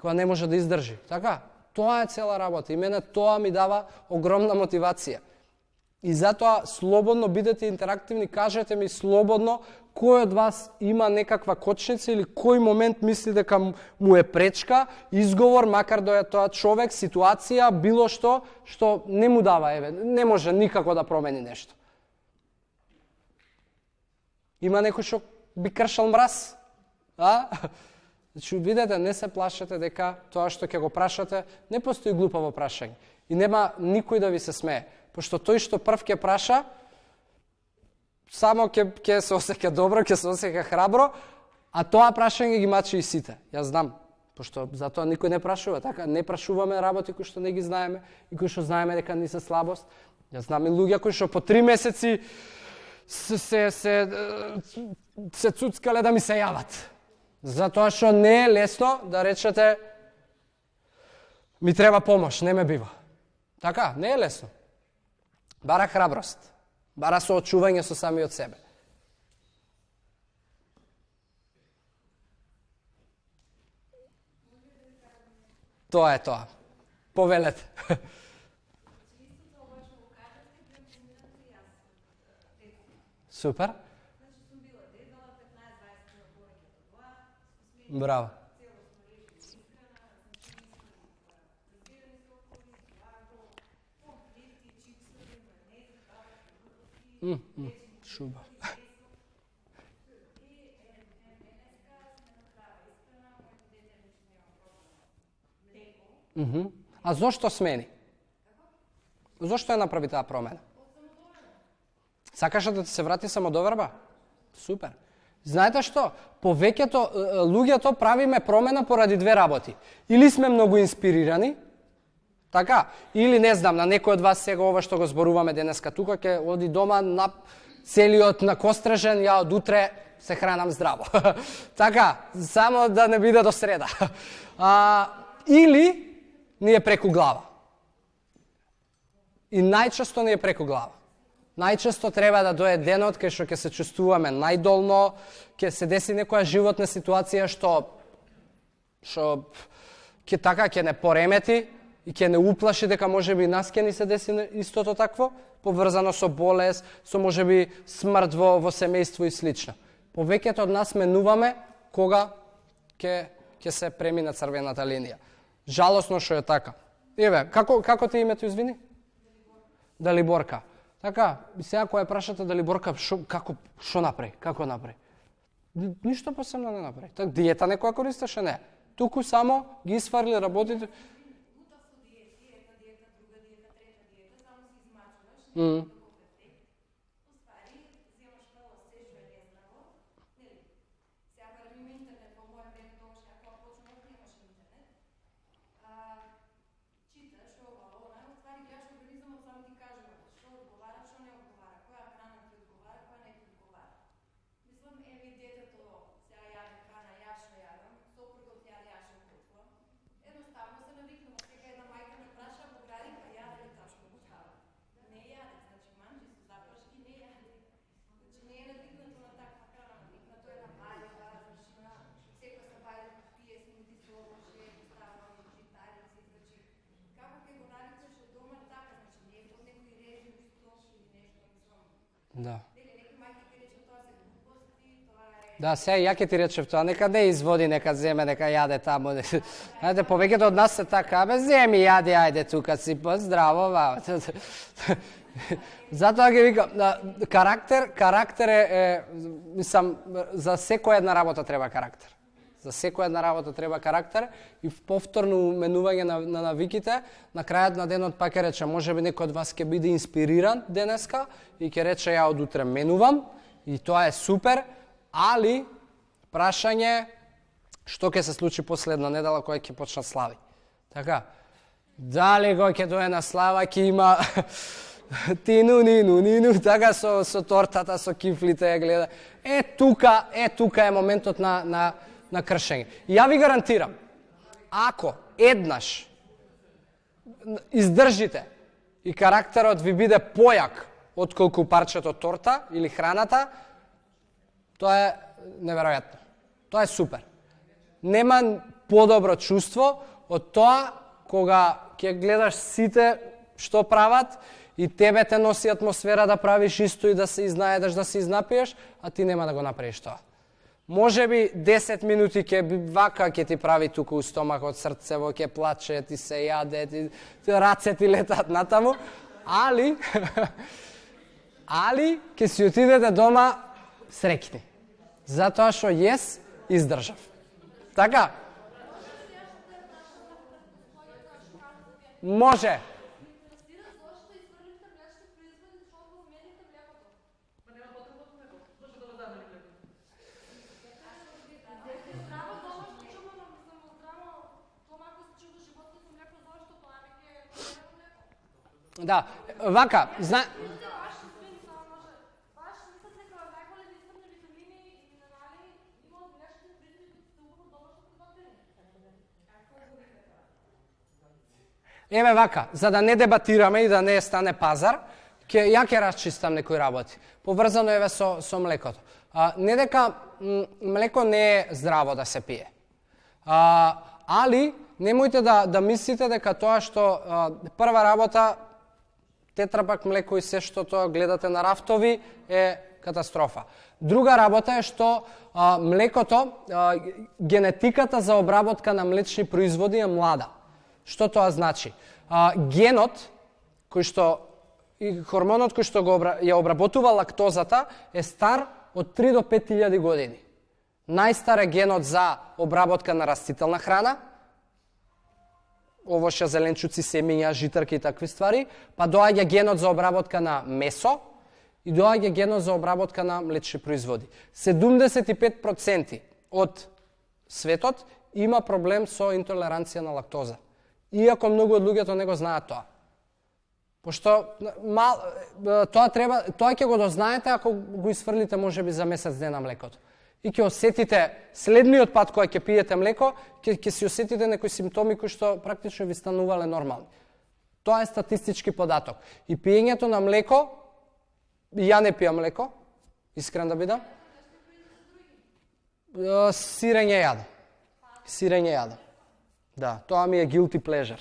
која не може да издржи. Така, тоа е цела работа и мене тоа ми дава огромна мотивација. И затоа слободно бидете интерактивни, кажете ми слободно кој од вас има некаква кочница или кој момент мисли дека му е пречка, изговор, макар да е тоа човек, ситуација, било што не му дава, не може никако да промени нешто. Има некој што би кршал мраз? Значи, видете, не се плашете дека тоа што ќе го прашате, не постои глупаво прашање. И нема никој да ви се смее. Пошто тој што прв ќе праша, само ќе се осеќа добро, ќе се осеќа храбро, а тоа прашање ги мачи и сите. Јас знам, пошто затоа никој не прашува, така, не прашуваме работи кои што не ги знаеме и кои што знаеме дека не се слабост. Јас знам и луѓе кои што по 3 месеци се цуцкале да ми се јават. Затоа што не е лесно да речете: ми треба помош, не ме бива. Така, не е лесно. Бара храброст, бара соочување со самиот себе. Тоа е тоа. Повелете. Супер. Браво. Шуба. А зошто смени? Зошто ја направи таа промена? Сакаш да ти се врати самодоверба? Супер. Знаете што? Повеќето луѓето правиме промена поради две работи. Или сме многу инспирирани, така, или не знам, на некој од вас сега ова што го зборуваме денеска тука, ќе оди дома на целиот накостражен, ја од утре се хранам здраво. Така, само да не биде до среда. Или ни е преку глава. И најчесто ни е преку глава. Најчесто треба да дое денот кај што ќе се чувствуваме најдолно, ќе се деси некоја животна ситуација што ќе не поремети и ќе не уплаши дека можеби нас ќе ни се деси истото такво, поврзано со болест, со можеби смрт во семејство и слично. Повеќето од нас менуваме кога ќе се премина црвената линија. Жалосно што е така. Еве, како ти името, извини? Далиборка. Така, сега која прашате Далиборка, што направи? Како направи? Ништо посебно не направи. Так, диета некоја користеше? Не. Туку само ги сварли работите. Да. Да, сега ја ќе ти речев тоа, нека не изводи, нека земе, нека јаде таму. Знаете, повеќето од нас се така, бе, земи, јаде, ајде тука си, здраво, ба. Затоа ги викам, карактер е, мислам, за секоја една работа треба карактер. За секоја една работа треба карактер и повторно уменување на навиките. На крајот на денот пак ќе рече, можеби некој од вас ќе биде инспириран денеска и ќе рече ја од утре менувам и тоа е супер, али прашање што ќе се случи последна недела кога ќе почнат слави. Така, дали го ќе дое на слава, ќе има тину, нину, така со тортата, со кифлите, гледа. Тука е моментот на кршење. И ја ви гарантирам, ако еднаш издржите и карактерот ви биде појак отколку парчето торта или храната, тоа е неверојатно. Тоа е супер. Нема подобро чувство од тоа кога ќе гледаш сите што прават и тебе те носи атмосфера да правиш исто и да се изнаедаш, да се изнапиеш, а ти нема да го направиш тоа. Може би 10 минути вака ќе ти прави тука у стомахот, срцево ќе плаче, ти се јаде, ти раце ти летат натаму, али ќе си отидете дома среќни. Затоа што издржав. Така? Може. Да, вака, Еве вака, за да не дебатираме и да не стане пазар, ја ќе расчистам некои работи. Поврзано еве со млекото. Не дека млеко не е здраво да се пие. Али немојте да мислите дека тоа што прва работа тетрапак млеко и се што тоа гледате на рафтови е катастрофа. Друга работа е што млекото, генетиката за обработка на млечни производи е млада. Што тоа значи? Генот кој што и хормонот кој што ја обработува лактозата е стар од 3 до 5000 години. Најстар е генот за обработка на растителна храна, овоша зеленчуци, семења, житарки и такви ствари, па доаѓа генот за обработка на месо и доаѓа генот за обработка на млечни производи. 75% од светот има проблем со интолеранција на лактоза. Иако многу од луѓето не го знаат тоа. Пошто тоа ќе го дознаете ако го изфрлите можеби за месец дена млекото. И ќе осетите следниот пат кога ќе пиете млеко, ќе си осетите некои симптоми кои што практично ви станувале нормални. Тоа е статистички податок. И пиењето на млеко, ја не пијам млеко, искрен да бидам. Сирење јадам. Да, тоа ми е guilty pleasure.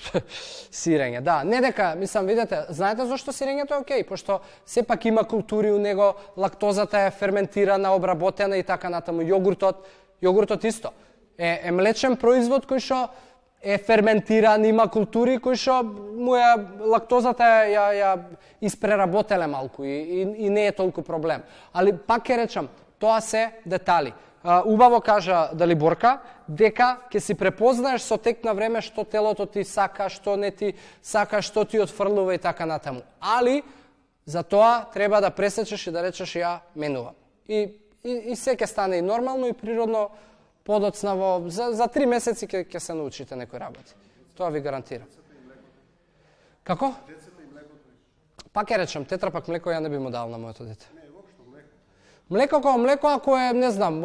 Сирење, да. Не дека, мислам, видете, знаете зашто сирењето е окей? Пошто сепак има култури у него, лактозата е ферментирана, обработена и така натаму. Јогуртот исто. Е млечен производ кој што е ферментиран, има култури кои што му е лактозата ја испреработеле малку и не е толку проблем. Али пак ќе речам, тоа се детали. Убаво кажа Далиборка, дека ќе си препознаеш со тек на време што телото ти сака, што не ти сака, што ти отфрлува и така натаму. Али, за тоа треба да пресечеш и да речеш ја менувам. И се ќе стане и нормално и природно подоцна за 3 месеци ќе се научите некои работи. Тоа ви гарантирам. Како? Пак ќе речем, тетрапак млеко ја не би му дал на моето дете. Млеко како млеко, ако е, не знам,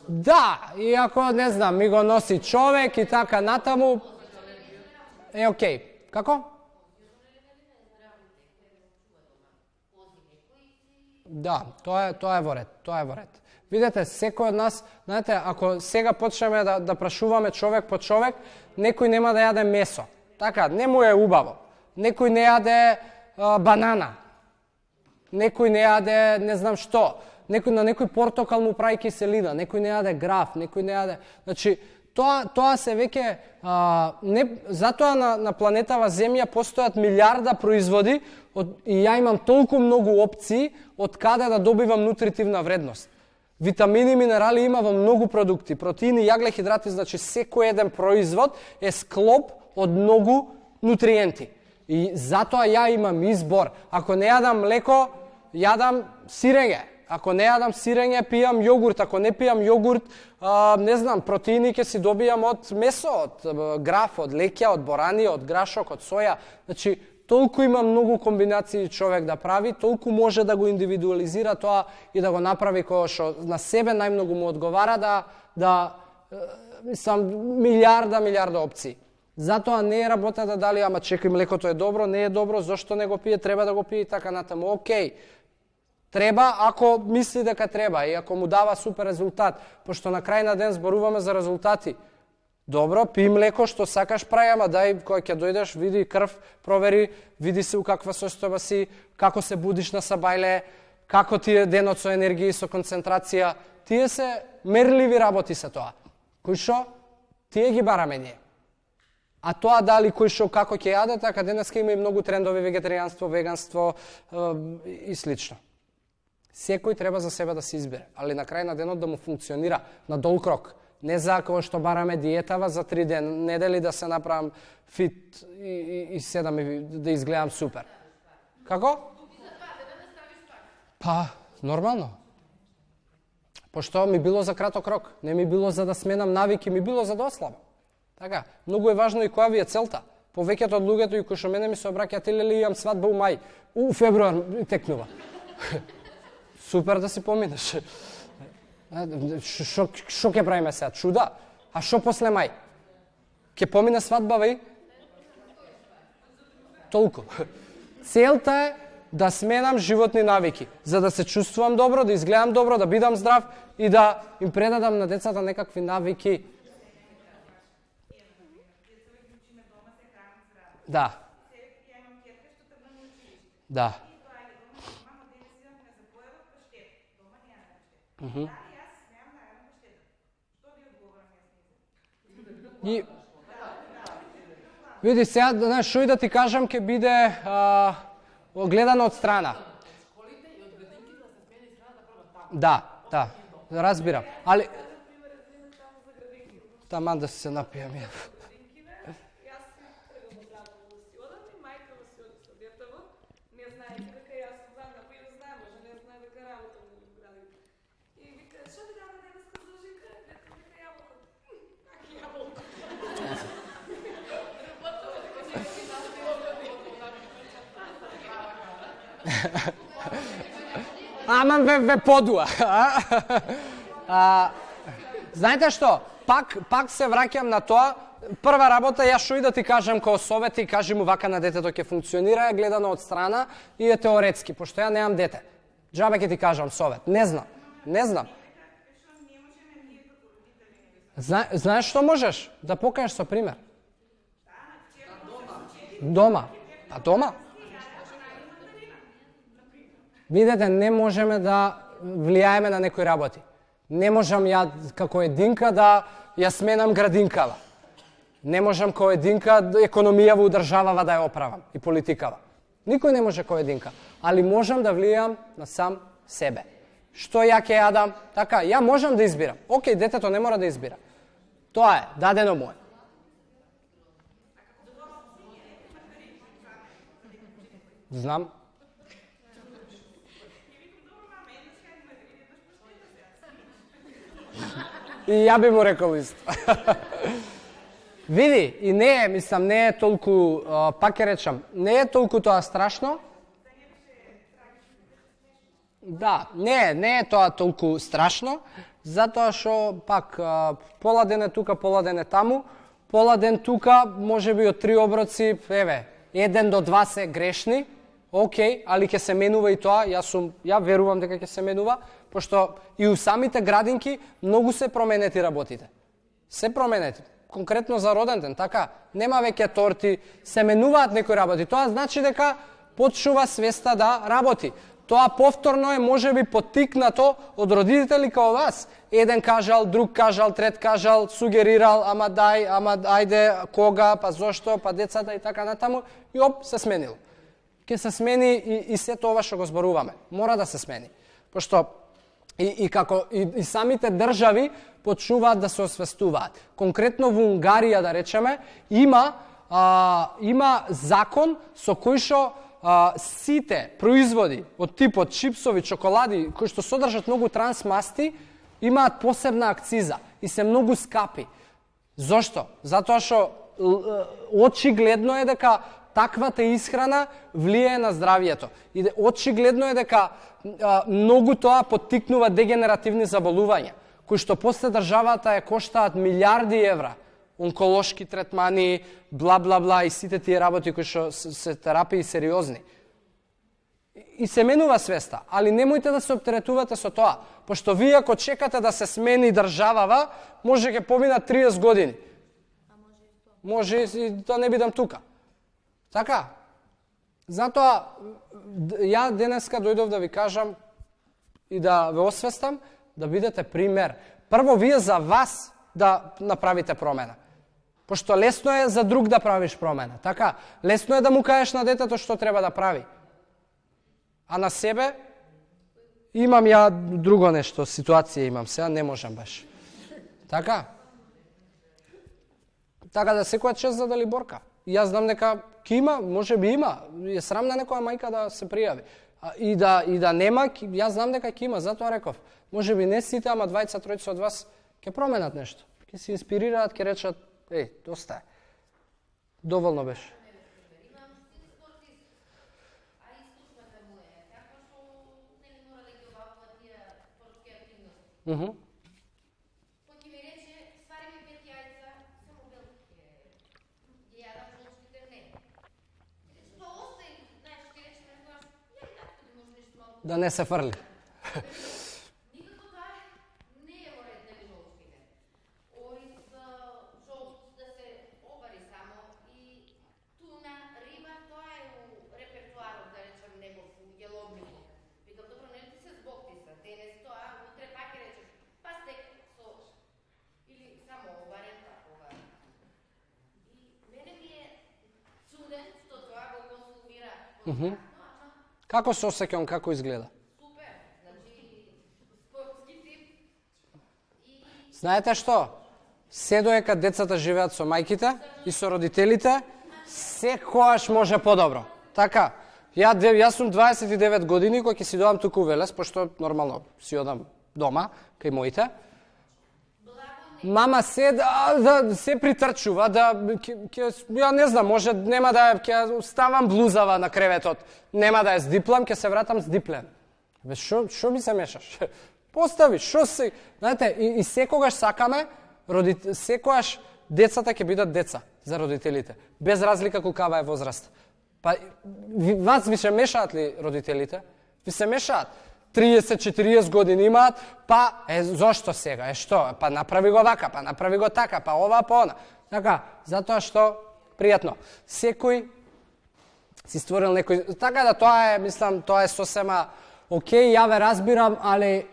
да, и ако, не знам, ми го носи човек и така натаму, е окей. Како? Да, тоа е во ред. Видете, секој од нас, знаете, ако сега почнеме да прашуваме човек по човек, некој нема да јаде месо. Така, не му е убаво. Некој не јаде банана. Некој не јаде, не знам што. Некој на некој портокал му прави киселина, некој не јаде граф, некој не јаде... Значи, тоа се веќе затоа на планетава Земја постојат милиарда производи и ја имам толку многу опции од каде да добивам нутритивна вредност. Витамини и минерали има во многу продукти, протеини, јаглехидрати, значи секој еден производ е склоп од многу нутриенти. И затоа ја имам избор. Ако не јадам млеко, јадам сирење. Ако не јадам сирење, пијам јогурт. Ако не пијам јогурт, не знам, протеини ќе си добијам од месо, од граф, од леќа, од борани, од грашок, од соја. Значи, толку има многу комбинации човек да прави, толку може да го индивидуализира тоа и да го направи кој што на себе најмногу му одговара мислам, милиарда опции. Затоа не е работата дали, ама чекај, млекото е добро, не е добро, зошто не го пие, треба да го пие и така натаму. Океј. Треба ако мисли дека треба и ако му дава супер резултат, пошто на крај на ден зборуваме за резултати. Добро, пи млеко што сакаш прај, ама дај кога ќе дојдеш, види крв, провери, види се у каква состојба си, како се будиш на сабајле, како ти е денот со енергија и со концентрација. Тие се мерливи работи се тоа. Кој што тие ги бараме ние. А тоа дали кој што како ќе јаде, така денеска има и многу трендови вегетаријанство, веганство и слично. Секој треба за себе да се избере, али на крај на денот да му функционира на долг рок. Не за кој што бараме диетава за 3 недели да се направам фит и седам и да изгледам супер. Како? Па, нормално. Пошто ми било за краток рок, не ми било за да сменам навики, ми било за да ослабам. Така, многу е важно и која ви е целта. Повеќето од луѓето и кои што мене ми се обраќаат, или имам свадба у мај, у февруар текнува. Супер да си поминеш. Шо ќе правиме сега? Чуда? А шо после мај? Ќе помине свадба, веј? Толку. Целта е да сменам животни навики, за да се чувствувам добро, да изгледам добро, да бидам здрав и да им предадам на децата некакви навики. Да. Да. И види сега, знаеш, што и да ти кажам ќе биде гледано од страна. Да, разбирам. Али таман да се напијам ја. Аман ве подуа. Знаете што? Пак се враќам на тоа. Прва работа, јас што и да ти кажам као совет и кажи му вака на детето ќе функционира, е гледано од страна и е теоретски, пошто ја немам дете. Џабе ќе ти кажам совет. Не знам. Знаеш што можеш? Да покажеш со пример. Дома. А дома? Видете, не можеме да влијаеме на некои работи. Не можам ја како единка да ја сменам градинкава. Не можам како единка економијава удржавава да ја оправам и политикава. Никој не може како единка, али можам да влијам на сам себе. Што ја ќе јадам? Така, ја можам да избирам. Океј, детето не мора да избира. Тоа е, дадено му е. Знам. И ја би му рекол исто. Види, и не е толку, пак ќе речам, не е толку тоа страшно. Да, не е тоа толку страшно, затоа што пак пола ден е тука, пола ден е таму, пола ден тука, можеби од 3 оброци, 1 до 2 се грешни, океј, али ќе се менува и тоа, ја верувам дека ќе се менува, пошто и у самите градинки многу се променети работите. Се променети. Конкретно за роден ден, така, нема веќе торти, се менуваат некои работи. Тоа значи дека почнува свеста да работи. Тоа повторно е можеби поттикнато од родители као вас. Еден кажал, друг кажал, трет кажал, сугерирал, ама дај, ама ајде, кога, па зошто, па децата и така натаму, и оп, се сменил. Ке се смени и сето ова што го зборуваме. Мора да се смени. Пошто и самите држави почнуваат да се освестуваат. Конкретно во Унгарија, да речеме, има закон со кој што сите производи од типот чипсови, чоколади, кои што содржат многу трансмасти, имаат посебна акциза и се многу скапи. Зошто? Затоа што очигледно е дека таквата исхрана влијае на здравието. И очигледно е дека многу тоа поттикнува дегенеративни заболувања, кои што после државата ја коштаат милиарди евра. Онколошки третмани, бла-бла-бла и сите тие работи кои што се терапии сериозни. И се менува свеста, али немојте да се оптеретувате со тоа, пошто вие ако чекате да се смени државава, може ќе поминат 30 години. Може и да не бидам тука. Така? Затоа, ја денеска дојдов да ви кажам и да ве освестам, да бидете пример. Прво, вие за вас да направите промена. Пошто лесно е за друг да правиш промена. Така? Лесно е да му кажеш на детето што треба да прави. А на себе, имам ја друго нешто, ситуација имам, сега не можам баш. Така? Така да секоја чест за Далиборка. И јас знам дека ќе има, може би има, е срам на некоја мајка да се пријави. И да нема, јас знам дека ќе има, затоа реков. Може би не сите, ама двајца, тројца од вас ќе променат нешто. Ќе се инспирираат, ќе речат, доста е. Доволно беше. Да не се фрли. Никако тоа не е во ред на жолчките. Ориз жолт да се обари само и туна, риба, тоа е у репертуарот, да речем, негов у јеловникот. Викам, добро, не ти се збогти са, денес тоа, утре пак ќе речеш, па стек со или само обарен, такова. И мене ми е чуден што тоа го консумира. Како се осеќам, како изгледа? Супер, значи спортски тип и Знаете што? Се доека децата живеат со мајките и со родителите, секојаш може подобро. Така, јас сум 29 години, кој ќе си доам туку Велес, пошто нормално си одам дома, кај моите. Мама се притрчува, ја не знам, може нема да ќе ставам блузава на креветот, нема да ја здиплам, ќе се вратам здиплен. Шо ми се мешаш? Постави, шо се... Знаете, и секогаш сакаме, секогаш децата ќе бидат деца за родителите, без разлика колкава е возраст. Па, вас ви се мешаат ли родителите? Ви се мешаат. 30-40 години имаат, па, зошто сега, што? Па направи го вака, па направи го така, па ова, па она. Така, затоа што, пријатно. Секој си створил некој... Така да тоа е, мислам, тоа е сосема окей, ја ве разбирам, али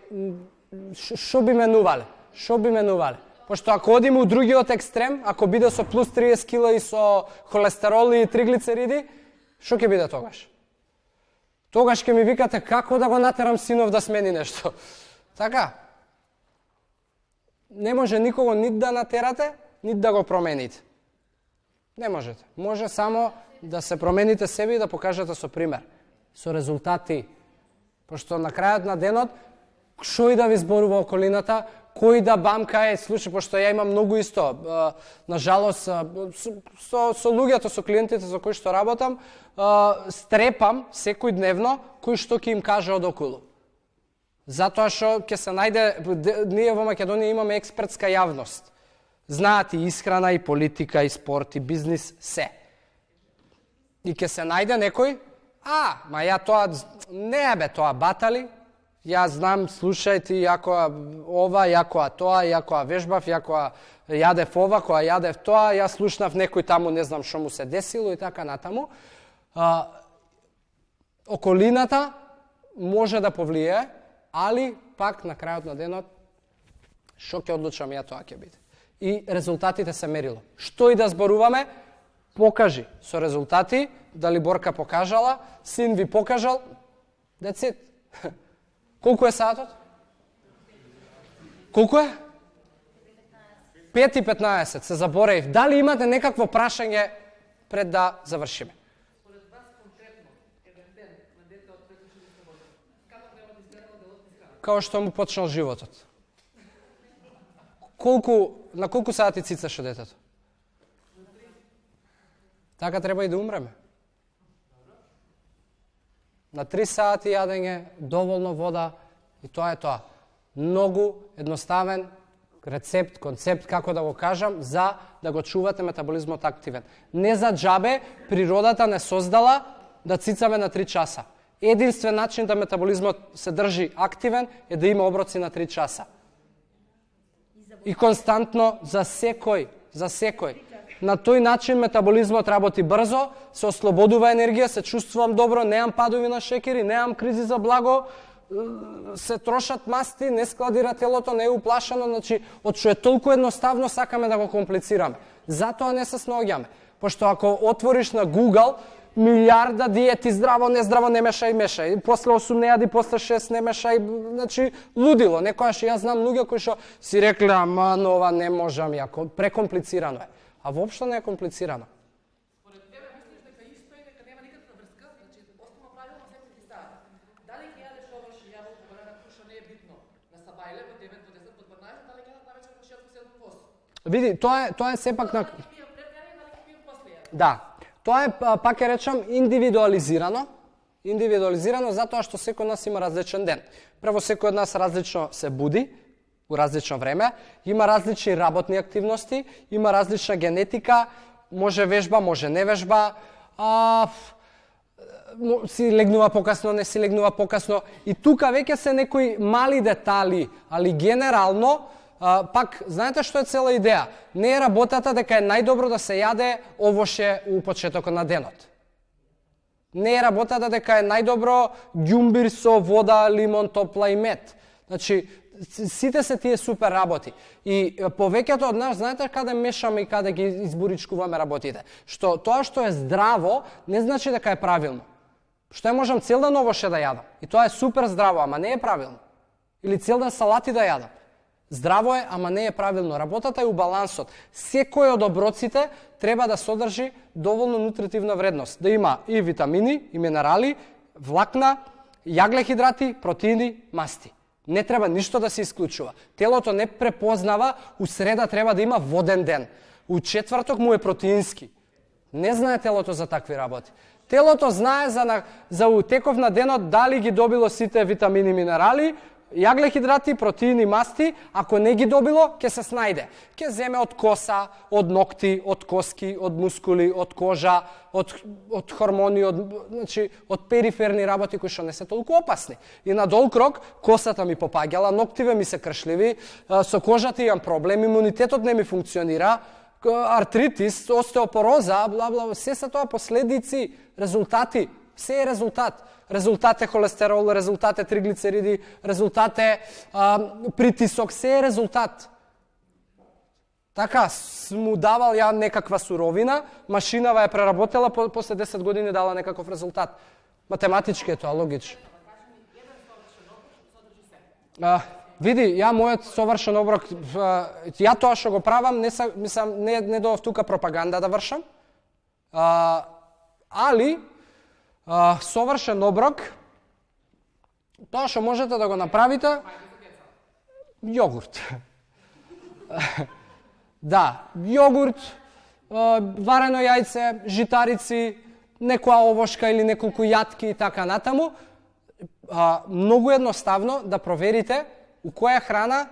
шо би менувале? Шо би менувале? Пошто ако одиме у другиот екстрем, ако биде со плюс 30 кила и со холестерол и триглицериди, шо ќе биде тогаш? Тогаш ќе ми викате како да го натерам синов да смени нешто. Така. Не може никого нит да натерате, нит да го промените. Не можете. Може само да се промените себе и да покажете со пример, со резултати. Пошто на крајот на денот, шо и да ви зборува околината, кој да бамка слушај, пошто ја имам многу исто, на жалост, со луѓето, со клиентите со кои што работам, стрепам секој дневно кој што ќе им каже од околу. Затоа што ќе се најде, ние во Македонија имаме експертска јавност. Знаат и исхрана, и политика, и спорт, и бизнис, се. И ќе се најде некој, ма ја тоа, не бе тоа батали, јас знам, слушајте, јакоа ова, јакоа тоа, јакоа вежбав, јакоа јадев ова, која јадев тоа, јас слушнав некој таму, не знам што му се десило и така натаму. Околината може да повлие, али пак на крајот на денот што ќе одлучам ја, тоа ќе биде. И резултатите се мерило. Што и да зборуваме, покажи со резултати, дали Борка покажала, син ви покажал, that's it. Колку е сатот? Колку е? 5:15, се забореив. Дали имате некакво прашање пред да завршиме? Според вас конкретно, еден ден на дете од 5-6 година, како треба да изгледа делот низ храна? Као што му почнал животот. На колку сати цицаше детето? Така треба и да умреме. На 3 сати јадење, доволно вода и тоа е тоа. Многу едноставен рецепт, концепт, како да го кажам, за да го чувате метаболизмот активен. Не за џабе, природата не создала да цицаме на 3 часа. Единствен начин да метаболизмот се држи активен е да има оброци на 3 часа. И константно за секој. На тој начин метаболизмот работи брзо, се ослободува енергија, се чувствувам добро, неам падови на шекери, неам кризи за благо, се трошат масти, не складира телото, не е уплашено, значи од што е толку едноставно сакаме да го комплицираме. Затоа не се снаоѓаме. Пошто ако отвориш на Google милиарда диети, здраво, нездраво, не мешај, после 8 не јади, после 6 не мешај, значи лудило. Некојаш јас знам луѓе кои што си рекле, ама нова не можам јако, прекомплицирано е. А воопшто не е комплицирано. Според тебе мислиш дека исто е дека нема никаква врска, значи основно правилно секој ти става. Дали ќе јадеш овош јаболко, банана, круша не е битно. На сабајле во 9, во 10, во 12, дали ќе јадат навечер во 6, во 7, во 8. Види, тоа е сепак на... Дали ќе пијам пред јадење, дали ќе пијам после јадење. Да, тоа е, пак ќе речам, индивидуализирано затоа што секој од нас има различен ден. Прво, секој од нас различно се буди, у различно време, има различни работни активности, има различна генетика, може вежба, може не вежба, си легнува покасно, не си легнува покасно. И тука веќе се некои мали детали, али генерално, пак, знаете што е цела идеја? Не е работата дека е најдобро да се јаде овоше у почетокот на денот. Не е работата дека е најдобро ѓумбир со вода, лимон, топла и мед. Значи, сите се тие супер работи. И повеќето од нас, знаете каде мешаме и каде ги изборичкуваме работите? Што тоа што е здраво, не значи дека е правилно. Што можам цел ден овоше да јадам. И тоа е супер здраво, ама не е правилно. Или цел ден салати да јадам. Здраво е, ама не е правилно. Работата е у балансот. Секој од оброците треба да содржи доволно нутритивна вредност. Да има и витамини, и минерали, влакна, јаглехидрати, протеини, масти. Не треба ништо да се исклучува. Телото не препознава, у среда треба да има воден ден. У четврток му е протеински. Не знае телото за такви работи. Телото знае за утеков на денот дали ги добило сите витамини, минерали, јаглехидрати, протеини, масти. Ако не ги добило, ќе се снајде. Ќе земе од коса, од ногти, од коски, од мускули, од кожа, од хормони, од периферни работи кои што не се толку опасни. И на долг рок косата ми попаѓала, ноктиве ми се кршливи, со кожата имам проблем, имунитетот не ми функционира, артритис, остеопороза, бла бла, се се тоа последици, резултати, се е резултат. Резултат е холестерол, резултат е триглицериди, резултат е притисок, се е резултат. Така, му давал ја некаква суровина, машинава е преработела, после 10 години дала некаков резултат. Математички е тоа, логично. Види, ја мојот совршен оброк, ја тоа што го правам, не доов тука пропаганда да вршам, али совршен оброк, тоа што можете да го направите, јогурт. Да, јогурт, варено јајце, житарици, некоја овошка или неколку јатки и така натаму. Многу едноставно да проверите у која храна,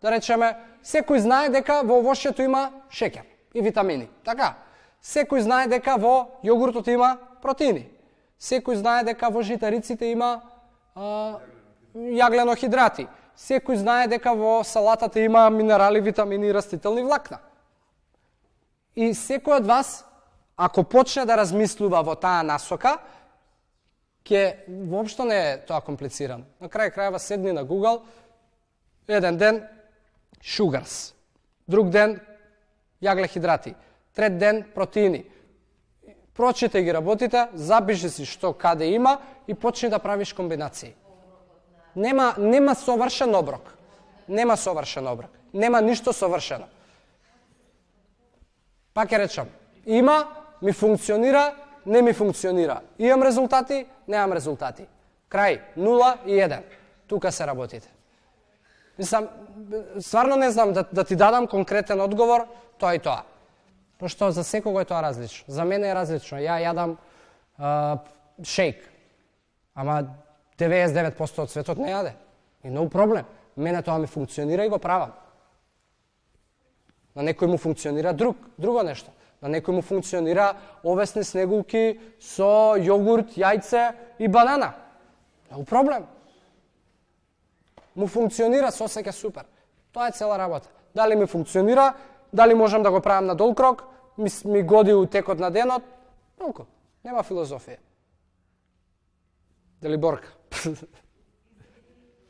да речеме, секој знае дека во овошјето има шеќер и витамини. Така, секој знае дека во јогуртот има протеини. Секој знае дека во житариците има јагленохидрати. Секој знае дека во салатата има минерали, витамини и растителни влакна. И секој од вас, ако почне да размислува во таа насока, воопшто не е тоа комплицирано. На крај крајава седни на Google, еден ден sugars, друг ден јаглехидрати, трет ден протеини. Прочитай ги работите, запиши си што каде има и почни да правиш комбинации. Нема совршен оброк. Нема совршен оброк. Нема ништо совршено. Пак ќе речам, има, ми функционира, не ми функционира. Имам резултати, немам резултати. Крај, 0 и 1. Тука се работите. Мислам, стварно не знам да ти дадам конкретен одговор, тоа и тоа. Пошто за секого е тоа различно. За мене е различно. Ја јадам шейк. Ама 99% од светот не јаде. И no проблем. Мене тоа ми функционира и го правам. На некој му функционира друго нешто. На некој му функционира овесни снегулки со јогурт, јајце и банана. No проблем. Му функционира, се осеќа супер. Тоа е цела работа. Дали ми функционира, дали можам да го правам на долг рок, ми годи у текот на денот, толку. Нема филозофија. Дали борка?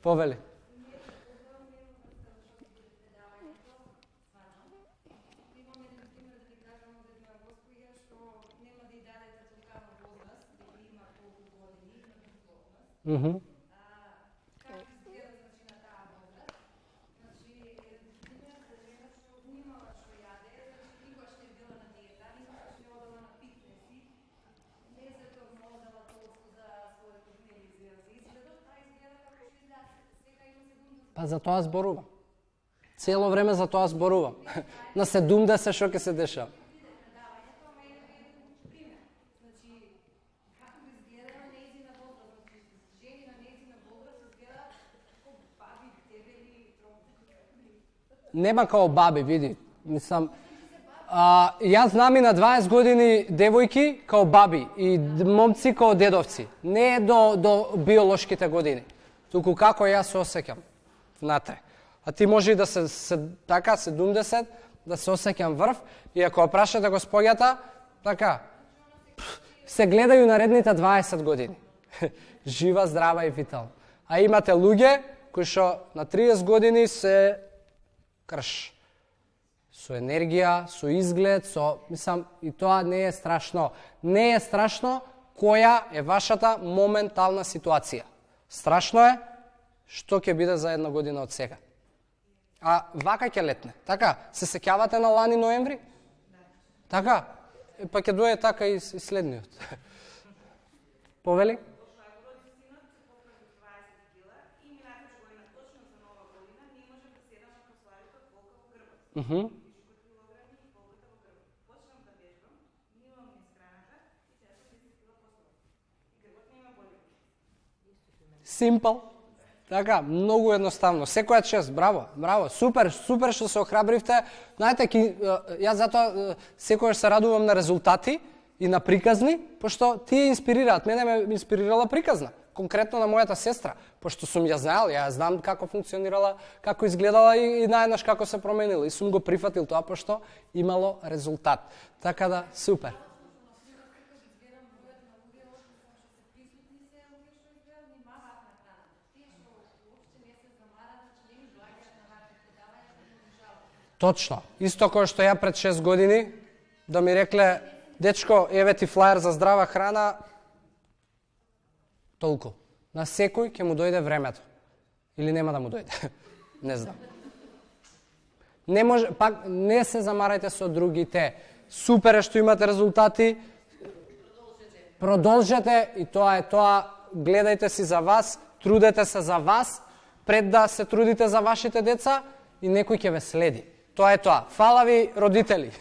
Повели. Па за тоа зборувам. Цело време за тоа зборувам. На 70 што ќе се дешава. Нема као баби, види. Мислам, јас знам и на 20 години девојки као баби и момци као дедовци. Не е до биолошките години. Туку како јас се осеќам внатре. А ти може и да се така 70 да се осеќам врв и ако прашате господјата, така се гледају наредните 20 години. Жива, здрава и витална. А имате луѓе кои што на 30 години се крш. Со енергија, со изглед, мислам, и тоа не е страшно. Не е страшно која е вашата моментална ситуација. Страшно е што ќе биде за една година од сега. А вака ќе летне. Така, се сеќавате на лани ноември? Така, па ќе дое така и следниот. Повели? Симпл. Така, многу едноставно. Секоја чест, браво, супер што се охрабривте. Знаете, јас затоа секојаш се радувам на резултати и на приказни, пошто тие инспирираат. Мене ме инспирирала приказна, конкретно на мојата сестра, пошто сум ја знаел, ја знам како функционирала, како изгледала и наеднаш како се променила. И сум го прифатил тоа, пошто имало резултат. Така да, супер. Точно. Исто кој што ја пред 6 години, да ми рекле, дечко, еве ти флаер за здрава храна, толку. На секој ќе му дојде времето. Или нема да му дојде. Не знам. Не може, пак не се замарајте со другите. Супер е што имате резултати. Продолжете и тоа е тоа. Гледајте си за вас, трудете се за вас, пред да се трудите за вашите деца и некој ќе ве следи. Тоа е тоа. Фала ви, родители.